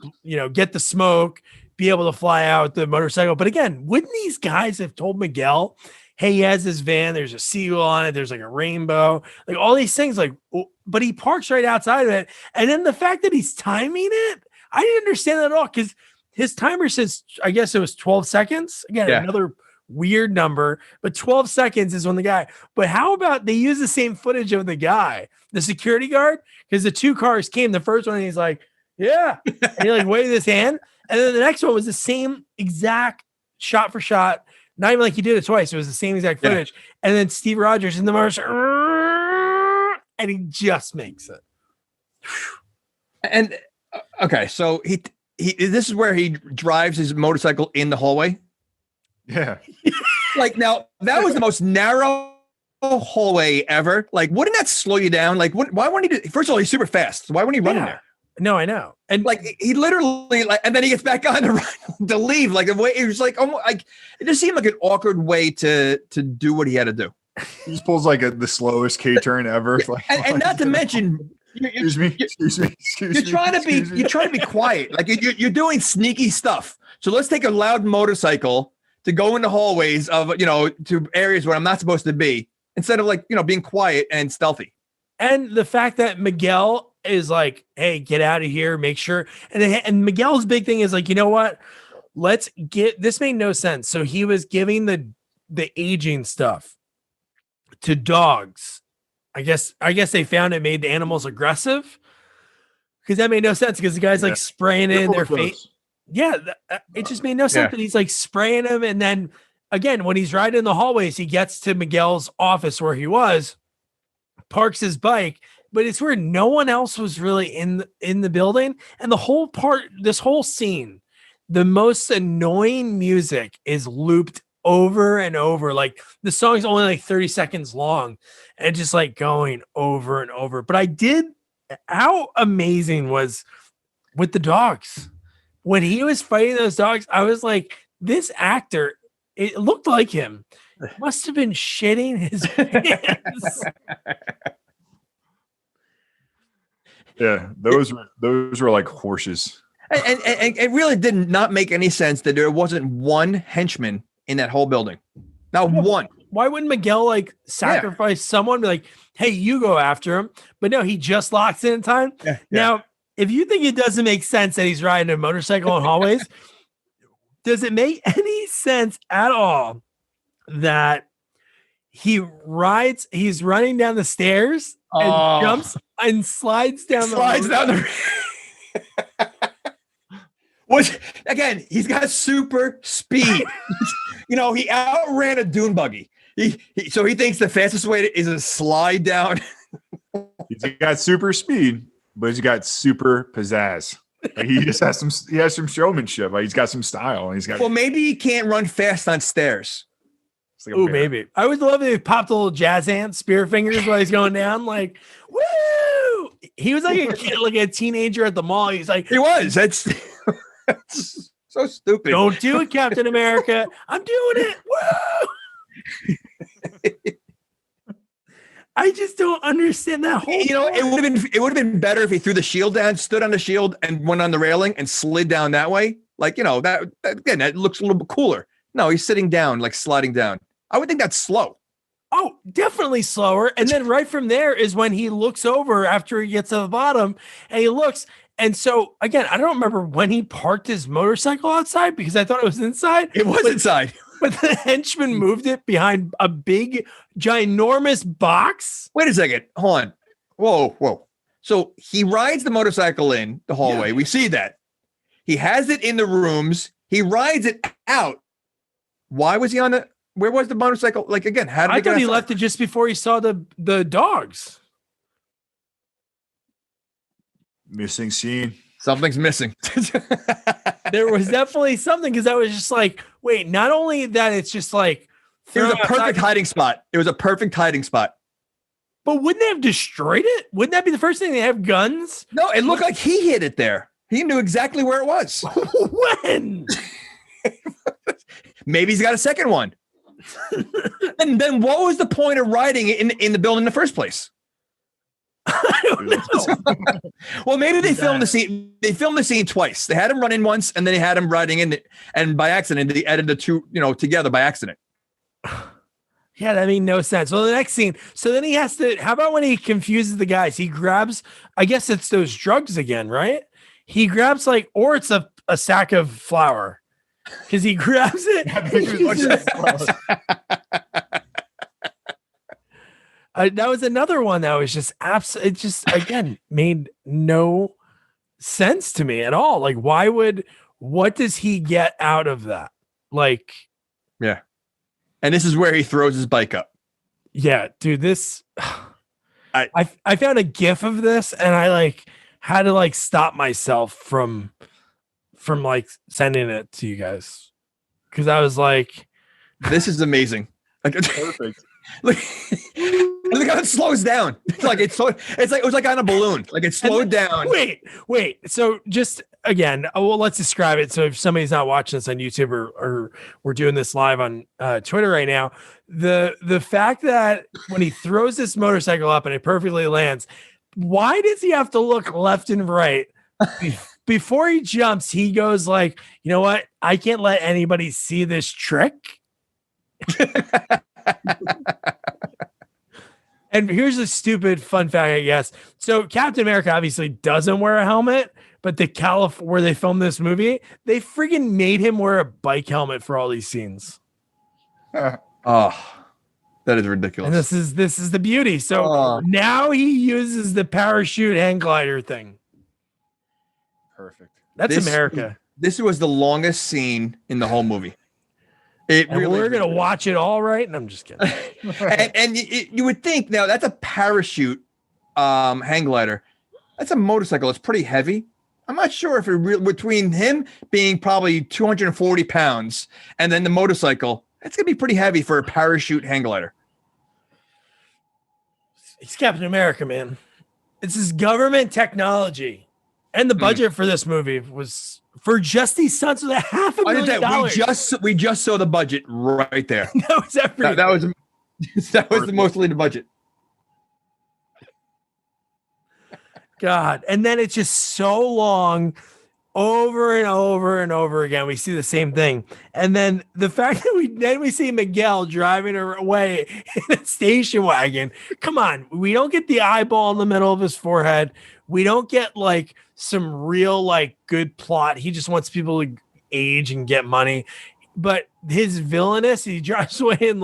get the smoke, be able to fly out the motorcycle. But again, wouldn't these guys have told Miguel, hey, he has his van, there's a seagull on it, there's like a rainbow, like all these things, but he parks right outside of it. And then the fact that he's timing it, I didn't understand that at all, because his timer says, I guess it was 12 seconds. Again, another weird number, but 12 seconds is when the guy. But how about they use the same footage of the guy, the security guard? Because the two cars came. The first one, he's like, yeah. And he like waved his hand. And then the next one was the same exact shot for shot. Not even like he did it twice. It was the same exact footage. And then Steve Rogers in the motorcycle, and he just makes it. And okay, so he this is where he drives his motorcycle in the hallway. Yeah. Like, now that was the most narrow hallway ever. Like, wouldn't that slow you down? Like, why wouldn't he first of all, he's super fast. So why wouldn't he run in there? No, I know. And like, he literally, like, and then he gets back on to leave. Like, the way it was like, almost like, it just seemed like an awkward way to do what he had to do. He just pulls like the slowest K turn ever. Like, and not to mention, excuse me. You're trying to be quiet. Like, you're doing sneaky stuff. So let's take a loud motorcycle to go into hallways of, to areas where I'm not supposed to be, instead of like, being quiet and stealthy. And the fact that Miguel is like, hey, get out of here, make sure. And Miguel's big thing is like, you know what? Let's get, this made no sense. So he was giving the aging stuff to dogs. I guess they found it made the animals aggressive, because that made no sense, because the guy's like spraying it in their face. Yeah, it just made no sense that he's like spraying them. And then again, when he's riding in the hallways, he gets to Miguel's office where he was, parks his bike, but it's where no one else was really in the building. And this whole scene, the most annoying music is looped over and over. Like, the song's only like 30 seconds long and just like going over and over. But how amazing was with the dogs. When he was fighting those dogs, I was like, this actor, it looked like him, must have been shitting his pants. Yeah, those were like horses. And it really did not make any sense that there wasn't one henchman in that whole building. Not one. Why wouldn't Miguel like sacrifice someone? Be like, hey, you go after him. But no, he just locks in time. Yeah. Now, if you think it doesn't make sense that he's riding a motorcycle in hallways, does it make any sense at all that he's running down the stairs and jumps and slides down the Again, he's got super speed. He outran a dune buggy. So he thinks the fastest way is to slide down. He's got super speed, but he's got super pizzazz. Like, he just has some showmanship. Like, he's got some style. And well, maybe he can't run fast on stairs. Like, maybe. I would love if he popped a little jazz hand, spear fingers while he's going down. Like, woo! He was like a kid, like a teenager at the mall. He's like, he was. That's so stupid. Don't do it, Captain America. I'm doing it. Woo! I just don't understand that whole. It would have been better if he threw the shield down, stood on the shield, and went on the railing and slid down that way. Like, that looks a little bit cooler. No, he's sitting down, like sliding down. I would think that's slow. Oh, definitely slower. And then right from there is when he looks over after he gets to the bottom, and he looks. And so again, I don't remember when he parked his motorcycle outside, because I thought it was inside. It was inside. But the henchman moved it behind a big, ginormous box. Wait a second. Hold on. Whoa. So he rides the motorcycle in the hallway. Yeah. We see that. He has it in the rooms. He rides it out. Why was he where was the motorcycle? Like, again, how did I thought he left it just before he saw the dogs. Missing scene. Something's missing. There was definitely something, because I was just like, wait, not only that, it's just like it was a perfect hiding spot. It was a perfect hiding spot. But wouldn't they have destroyed it? Wouldn't that be the first thing? They have guns? No, it looked like he hid it there. He knew exactly where it was. When? Maybe he's got a second one. And then what was the point of riding it in the building in the first place? I don't know. Well, maybe they filmed the scene. They filmed the scene twice. They had him run in once, and then they had him riding in, and by accident, they added the two, together by accident. Yeah, that made no sense. Well, the next scene. So then he has to. How about when he confuses the guys? He grabs. I guess it's those drugs again, right? He grabs or it's a sack of flour, because he grabs it. That was another one that was just absolutely. It just again made no sense to me at all. Like, what does he get out of that? Yeah. And this is where he throws his bike up. Yeah, dude, this I found a GIF of this, and I had to stop myself from sending it to you guys, because I was like, this is amazing. Perfect. Look how it slows down. It was like on a balloon. It slowed down. Wait. So just again, let's describe it. So if somebody's not watching this on YouTube or we're doing this live on Twitter right now, the fact that when he throws this motorcycle up and it perfectly lands, why does he have to look left and right? Before he jumps, he goes you know what? I can't let anybody see this trick. And here's a stupid fun fact, I guess. So Captain America obviously doesn't wear a helmet, but where they filmed this movie, they friggin' made him wear a bike helmet for all these scenes. Oh, that is ridiculous. And this is the beauty. So now he uses the parachute hang glider thing. Perfect. That's America. This was the longest scene in the whole movie. We're gonna watch it all right, and I'm just kidding. and you would think now that's a parachute hang glider. That's a motorcycle. It's pretty heavy. I'm not sure if between him being probably 240 pounds and then the motorcycle, it's gonna be pretty heavy for a parachute hang glider. He's Captain America, man. It's his government technology, and the budget for this movie was. For just these stunts was $500,000. We just saw the budget right there. That was everything. That was mostly the budget. God, and then it's just so long, over and over and over again. We see the same thing, and then the fact that we see Miguel driving away in a station wagon. Come on, we don't get the eyeball in the middle of his forehead. We don't get some real good plot. He just wants people to age and get money. But his villainous, he drives away in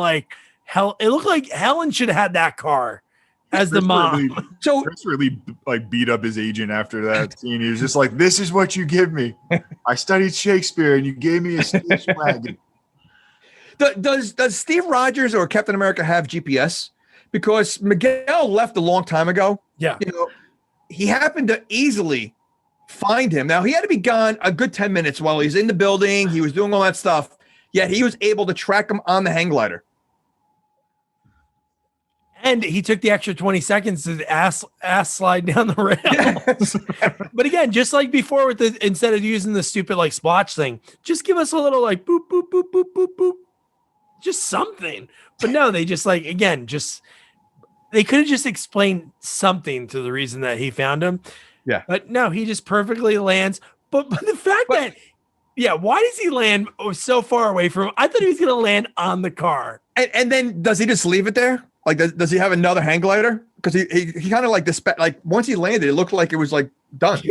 hell. It looked like Helen should have had that car as the mom. So Chris really beat up his agent after that scene. He was just like, "This is what you give me. I studied Shakespeare, and you gave me a station wagon." Does Steve Rogers or Captain America have GPS? Because Miguel left a long time ago. Yeah. He happened to easily find him. Now, he had to be gone a good 10 minutes while he's in the building. He was doing all that stuff. Yet he was able to track him on the hang glider. And he took the extra 20 seconds to ass slide down the rail. Yes. But again, just like before instead of using the stupid splotch thing, just give us a little boop, boop, boop, boop, boop, boop. Just something. But no, they just they could have just explained something to the reason that he found him. Yeah. But no, he just perfectly lands. But the fact that, why does he land so far away from him? I thought he was going to land on the car. And then does he just leave it there? Does he have another hang glider? Because he kind of once he landed, it looked like it was done.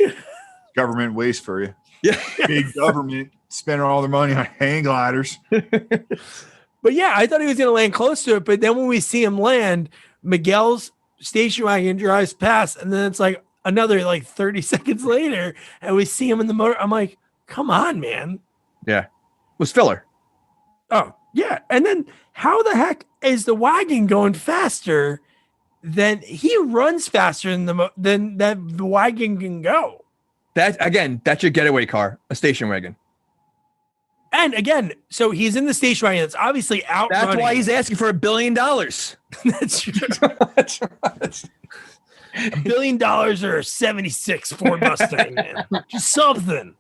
Government waste for you. Yeah. Big government spending all their money on hang gliders. But yeah, I thought he was going to land close to it. But then when we see him land, Miguel's station wagon drives past, and then it's another 30 seconds later, and we see him in the motor. I'm like, come on, man. Yeah. It was filler. Oh, yeah. And then how the heck is the wagon going faster than he runs faster than the wagon can go? That's your getaway car, a station wagon. And again, so he's in the station wagon that's obviously out. That's running. why he's asking for $1 billion. That's true. That's right. $1 billion or a 76 Ford Mustang, man. Just something.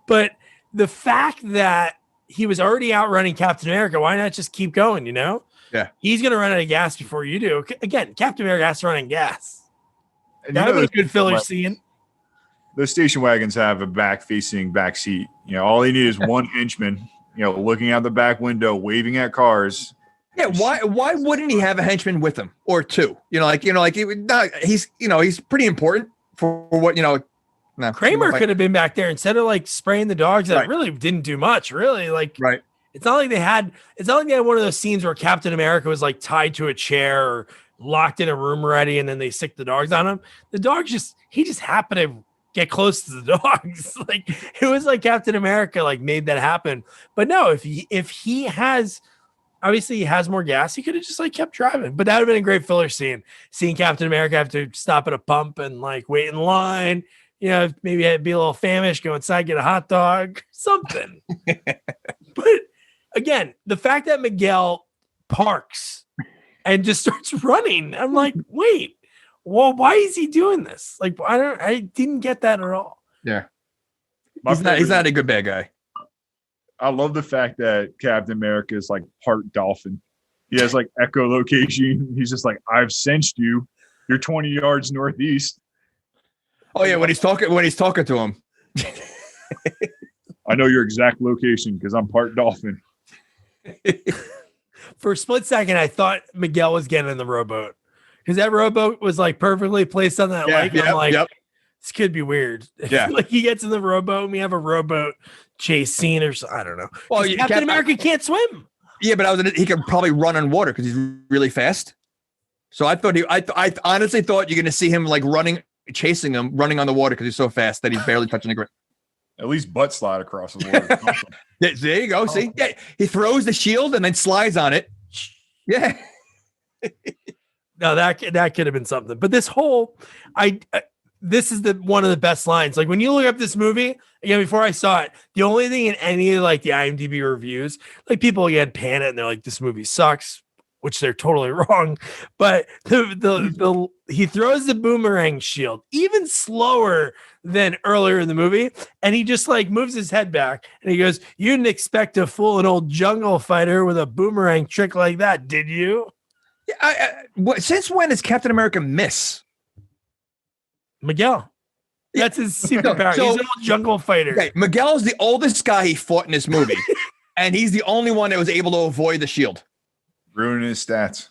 But the fact that he was already outrunning Captain America, why not just keep going, you know? Yeah. He's going to run out of gas before you do. Again, Captain America has to run out of gas. And That would be a good filler scene. Those station wagons have a back-facing back seat. You know, all they need is one henchman, you know, looking out the back window, waving at cars. Yeah, why wouldn't he have a henchman with him or two? He's pretty important for what, No, Kramer could have been back there instead of like spraying the dogs. That Right. really didn't do much, really. Like, right. it's not like they had one of those scenes where Captain America was like tied to a chair or locked in a room already, and then they sick the dogs on him. The dogs he just happened to get close to the dogs. Like, it was like Captain America like made that happen. But no, if he has, obviously he has more gas, he could have just like kept driving. But that would have been a great filler scene. Seeing Captain America have to stop at a pump and like wait in line. You know, maybe I'd be a little famished, go inside, get a hot dog, something. But again, the fact that Miguel parks and just starts running, I'm like, wait, well, why is he doing this? Like, I didn't get that at all. Yeah. He's not a good bad guy. I love the fact that Captain America is like part dolphin. He has like echolocation. He's just like, I've sensed you. You're 20 yards northeast. Oh yeah, when he's talking to him. I know your exact location because I'm part dolphin. For a split second, I thought Miguel was getting in the rowboat because that rowboat was like perfectly placed on that lake. I'm like, this could be weird. Yeah. Like he gets in the rowboat and we have a rowboat chase scene or I don't know. Well, Captain America can't swim. Yeah, but he could probably run on water because he's really fast. So I honestly thought you're going to see him like chasing him, running on the water because he's so fast that he's barely touching the ground. At least butt slide across the water. Yeah, there you go. See, yeah, he throws the shield and then slides on it. Yeah. No, that could have been something. But this whole, this is one of the best lines. Like when you look up this movie again, before I saw it, the only thing in any of like the IMDb reviews, like people again pan it and they're like, this movie sucks, which they're totally wrong. But he throws the boomerang shield even slower than earlier in the movie, and he just like moves his head back and he goes, "You didn't expect to fool an old jungle fighter with a boomerang trick like that, did you?" Yeah, since when does Captain America miss? Miguel. That's his superpower. So, he's an old jungle fighter. Okay, Miguel's the oldest guy he fought in this movie, and he's the only one that was able to avoid the shield. Ruining his stats.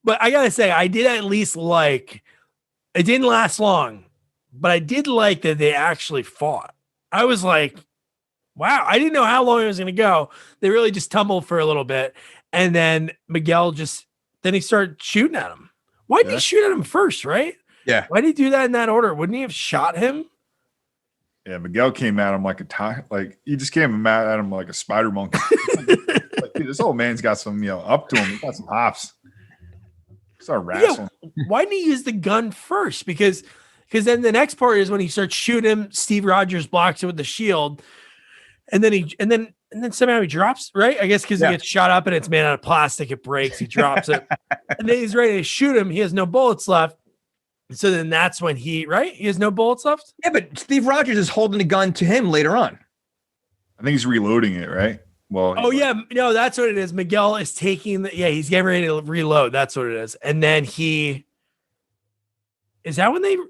But I gotta say, I did at least like, it didn't last long, but I did like that they actually fought. I was like, wow, I didn't know how long it was gonna go. They really just tumbled for a little bit. And then Miguel then he started shooting at him. Why did he shoot at him first, right? Yeah. Why did he do that in that order? Wouldn't he have shot him? Yeah, Miguel came at him he just came at him like a spider monkey. Like, dude, this old man's got some, up to him. He's got some hops. Start wrestling. Yeah, why didn't he use the gun first? Because then the next part is when he starts shooting him, Steve Rogers blocks it with the shield, and then somehow he drops, right? I guess because he gets shot up and it's made out of plastic, it breaks, he drops it, and then he's ready to shoot him. He has no bullets left. So then that's when he has no bullets left. Yeah, but Steve Rogers is holding the gun to him later on. I think he's reloading it, right? Well, no, that's what it is. Miguel is taking he's getting ready to reload. That's what it is. And then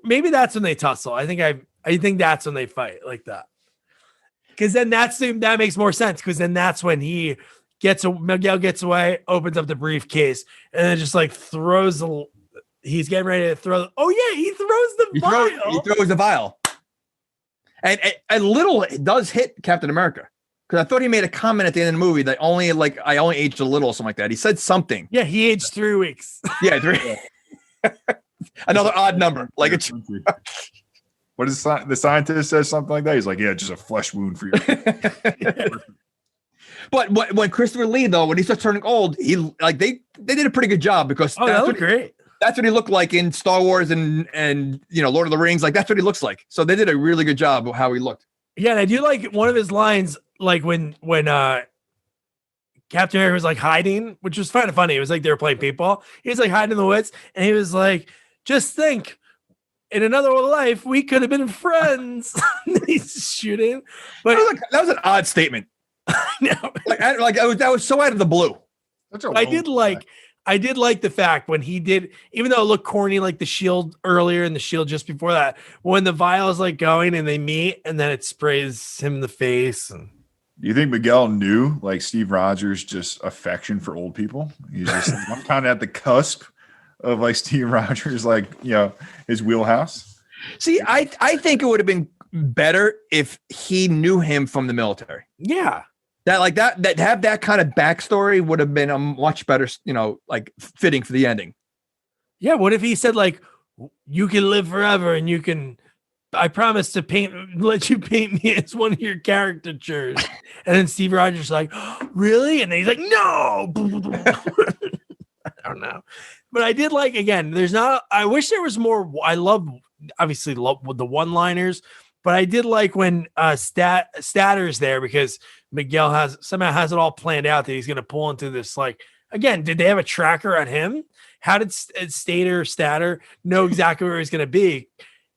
maybe that's when they tussle. I think that's when they fight like that. Because then that makes more sense. Because then that's when Miguel gets away, opens up the briefcase, and then just like he's getting ready to throw. He throws the vial. He throws the vial. And a little does hit Captain America. Because I thought he made a comment at the end of the movie that I only aged a little or something like that. He said something. Yeah, he aged 3 weeks. Yeah, 3. Another odd number. Like it's. What is the scientist says something like that? He's like, yeah, just a flesh wound for you. But when Christopher Lee though, when he starts turning old, they did a pretty good job because that looked great. That's what he looked like in Star Wars and Lord of the Rings. Like that's what he looks like. So they did a really good job of how he looked. Yeah, and I do like one of his lines, like when Captain America was like hiding, which was kind of funny. It was like they were playing paintball. He was like hiding in the woods, and he was like, "Just think, in another life, we could have been friends." He's shooting, but that was an odd statement. no, That was so out of the blue. I did like the fact when he did, even though it looked corny, like the shield earlier and the shield just before that, when the vial is like going and they meet, and then it sprays him in the face. And Do you think Miguel knew like Steve Rogers' just affection for old people? He's just like, I'm kind of at the cusp of like Steve Rogers, like, you know, his wheelhouse. See, I think it would have been better if he knew him from the military. yeah, That have that kind of backstory would have been a much better, you know, like fitting for the ending. yeah. What if he said like, "You can live forever, and you can." I promise to let you paint me as one of your caricatures. And then Steve Rogers is like, "Really?" And then he's like, "No." I don't know. But I did like, again, I wish there was more. I obviously love the one-liners, but I did like when Statter's there, because Miguel somehow has it all planned out that he's going to pull into this, like, again, did they have a tracker on him? How did Statter know exactly where he's going to be?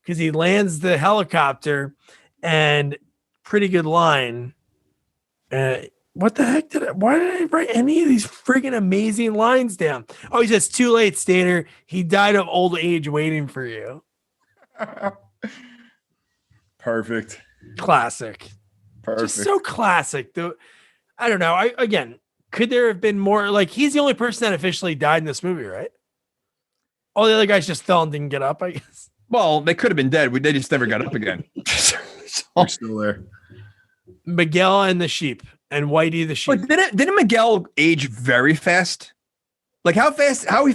Because he lands the helicopter, and pretty good line. What the heck why did I write any of these friggin' amazing lines down? Oh, he says, "Too late, Stater. He died of old age waiting for you." Perfect. Classic. Just so classic. Though, I don't know. Could there have been more? Like, he's the only person that officially died in this movie, right? All the other guys just fell and didn't get up, I guess. Well, they could have been dead. They just never got up again. We're still there. Miguel and the sheep, and Whitey the sheep. But didn't Miguel age very fast? Like how fast are you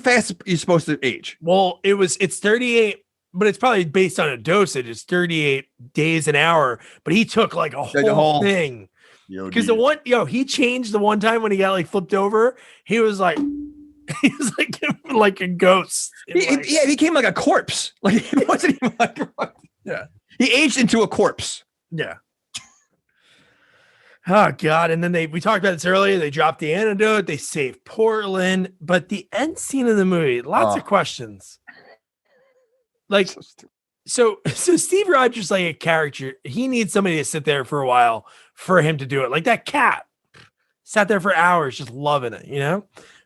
supposed to age? Well, it's 38, but it's probably based on a dosage. It's 38 days an hour, but he took like a whole thing. Because he changed the one time when he got like flipped over. He was like a ghost. He became like a corpse. Like he wasn't even like, yeah. He aged into a corpse. Yeah. Oh God. And then we talked about this earlier. They dropped the antidote. They saved Portland, but the end scene of the movie, lots of questions. Like, so Steve Rogers, like a character, he needs somebody to sit there for a while for him to do it. Like that cat sat there for hours, just loving it, you know?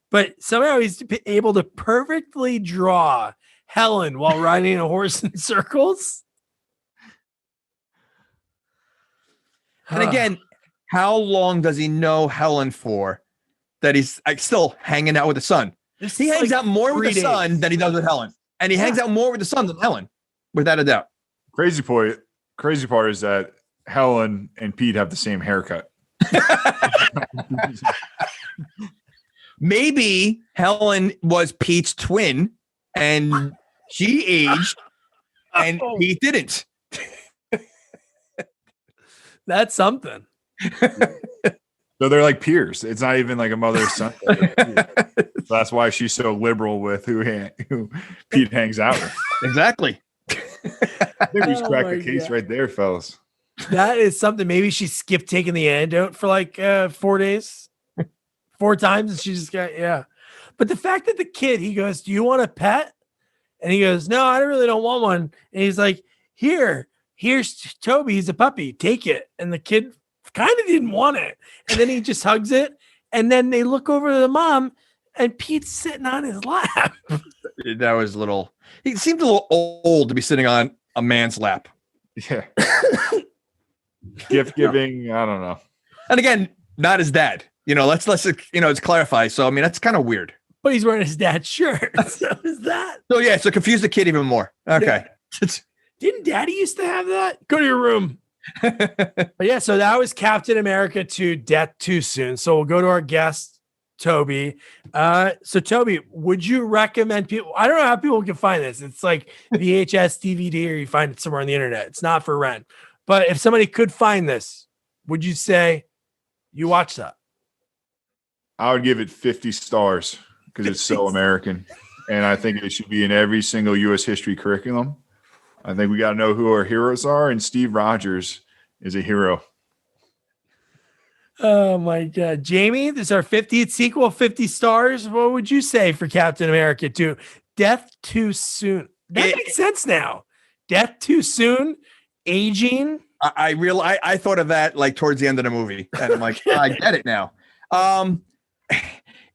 But somehow he's able to perfectly draw Helen while riding a horse in circles. And again, how long does he know Helen for that he's like still hanging out with the son? He hangs out more with the son than he does with Helen. And he hangs out more with the son than Helen, without a doubt. Crazy part is that Helen and Pete have the same haircut. Maybe Helen was Pete's twin and she aged and Pete didn't. That's something. So they're like peers. It's not even like a mother son. So that's why she's so liberal with who Pete hangs out with. Exactly. I think we just cracked the case right there, fellas. That is something. Maybe she skipped taking the antidote for like 4 days, 4 times, and she just got But the fact that the kid, he goes, "Do you want a pet?" And he goes, "No, I really don't want one." And he's like, Here's Toby. He's a puppy. Take it." And the kid kind of didn't want it. And then he just hugs it. And then they look over to the mom, and Pete's sitting on his lap. That was he seemed a little old to be sitting on a man's lap. Yeah. Gift giving. I don't know. And again, not his dad. Let's clarify. So, I mean, that's kind of weird. But he's wearing his dad's shirt. So is that. So confuse the kid even more. Okay. Yeah. Didn't Daddy used to have that? Go to your room. But yeah, so that was Captain America 2, Death Too Soon. So we'll go to our guest, Toby. So Toby, would you recommend people? I don't know how people can find this. It's like VHS, DVD, or you find it somewhere on the internet. It's not for rent. But if somebody could find this, would you say you watch that? I would give it 50 stars because it's so American. And I think it should be in every single U.S. history curriculum. I think we got to know who our heroes are. And Steve Rogers is a hero. Oh my God. Jamie, this is our 50th sequel, 50 stars. What would you say for Captain America 2? Death Too Soon. That makes sense now. Death Too Soon, aging. I thought of that like towards the end of the movie. And I'm like, I get it now.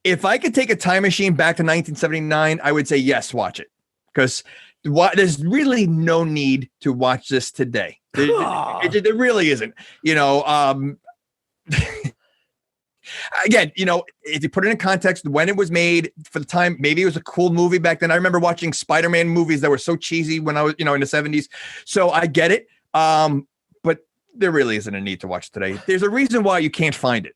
If I could take a time machine back to 1979, I would say yes, watch it. Because there's really no need to watch this today. There really isn't. Again, if you put it in context, when it was made for the time, maybe it was a cool movie back then. I remember watching Spider-Man movies that were so cheesy when I was, in the 70s. So I get it. But there really isn't a need to watch it today. There's a reason why you can't find it,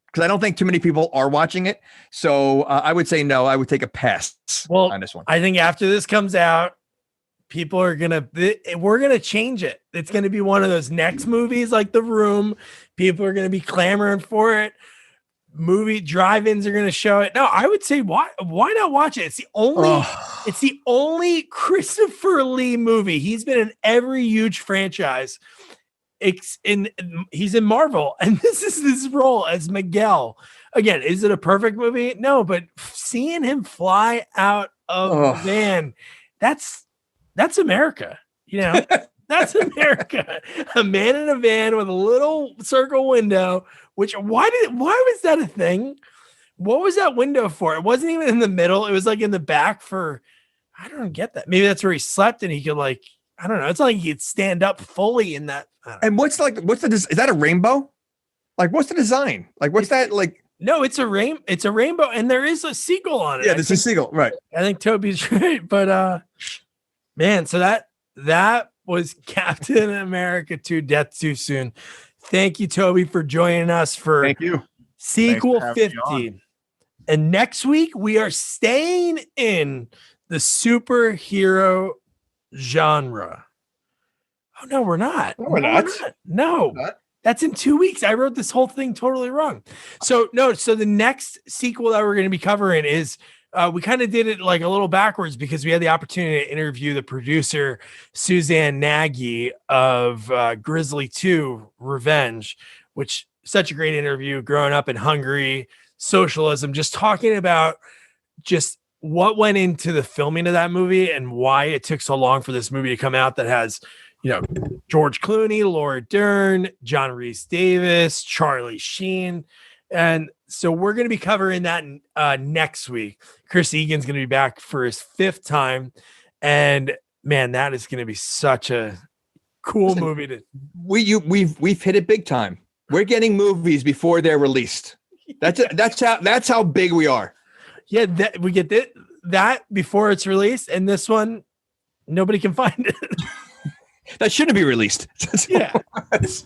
because I don't think too many people are watching it. So I would say no. I would take a pass on this one. I think after this comes out, we're going to change it. It's going to be one of those next movies like The Room. People are going to be clamoring for it. Movie drive-ins are going to show it. No, I would say why not watch it? It's the only Christopher Lee movie. He's been in every huge franchise. He's in Marvel, and this is his role as Miguel. Again, is it a perfect movie? No, but seeing him fly out of the van, that's America. That's America. A man in a van with a little circle window. Why was that a thing? What was that window for? It wasn't even in the middle. It was like in the back I don't get that. Maybe that's where he slept and he could I don't know. It's like he could stand up fully in that. And is that a rainbow? Like, what's the design? Like, what's that like? No, it's a rainbow, and there is a seagull on it. Yeah, there's a seagull, right? I think Toby's right, but man, so that was Captain America 2: Death Too Soon. Thank you, Toby, for joining us for Thank you. Sequel 50. And next week we are staying in the superhero genre. Oh no, we're not. No, we're not. No. We're not. That's in 2 weeks. I wrote this whole thing totally wrong. So the next sequel that we're going to be covering is we kind of did it like a little backwards because we had the opportunity to interview the producer, Suzanne Nagy of Grizzly 2 Revenge, which such a great interview, growing up in Hungary, socialism, just talking about just what went into the filming of that movie and why it took so long for this movie to come out that has, George Clooney, Laura Dern, John Rhys Davis, Charlie Sheen. And so we're going to be covering that next week. Chris Egan's going to be back for his 5th time. And man, that is going to be such a cool movie. We've hit it big time. We're getting movies before they're released. That's how big we are. Yeah, we get that before it's released. And this one, nobody can find it. That shouldn't be released. Yeah.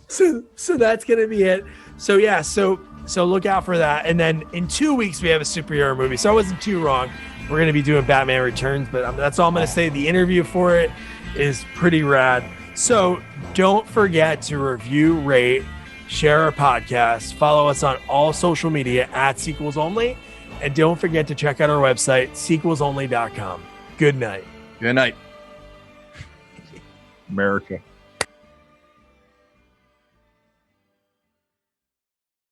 So that's going to be it. So yeah, so look out for that. And then in 2 weeks, we have a superhero movie. So I wasn't too wrong. We're going to be doing Batman Returns, but that's all I'm going to say. The interview for it is pretty rad. So don't forget to review, rate, share our podcast, follow us on all social media at Sequels Only. And don't forget to check out our website, sequelsonly.com. Good night. Good night. America.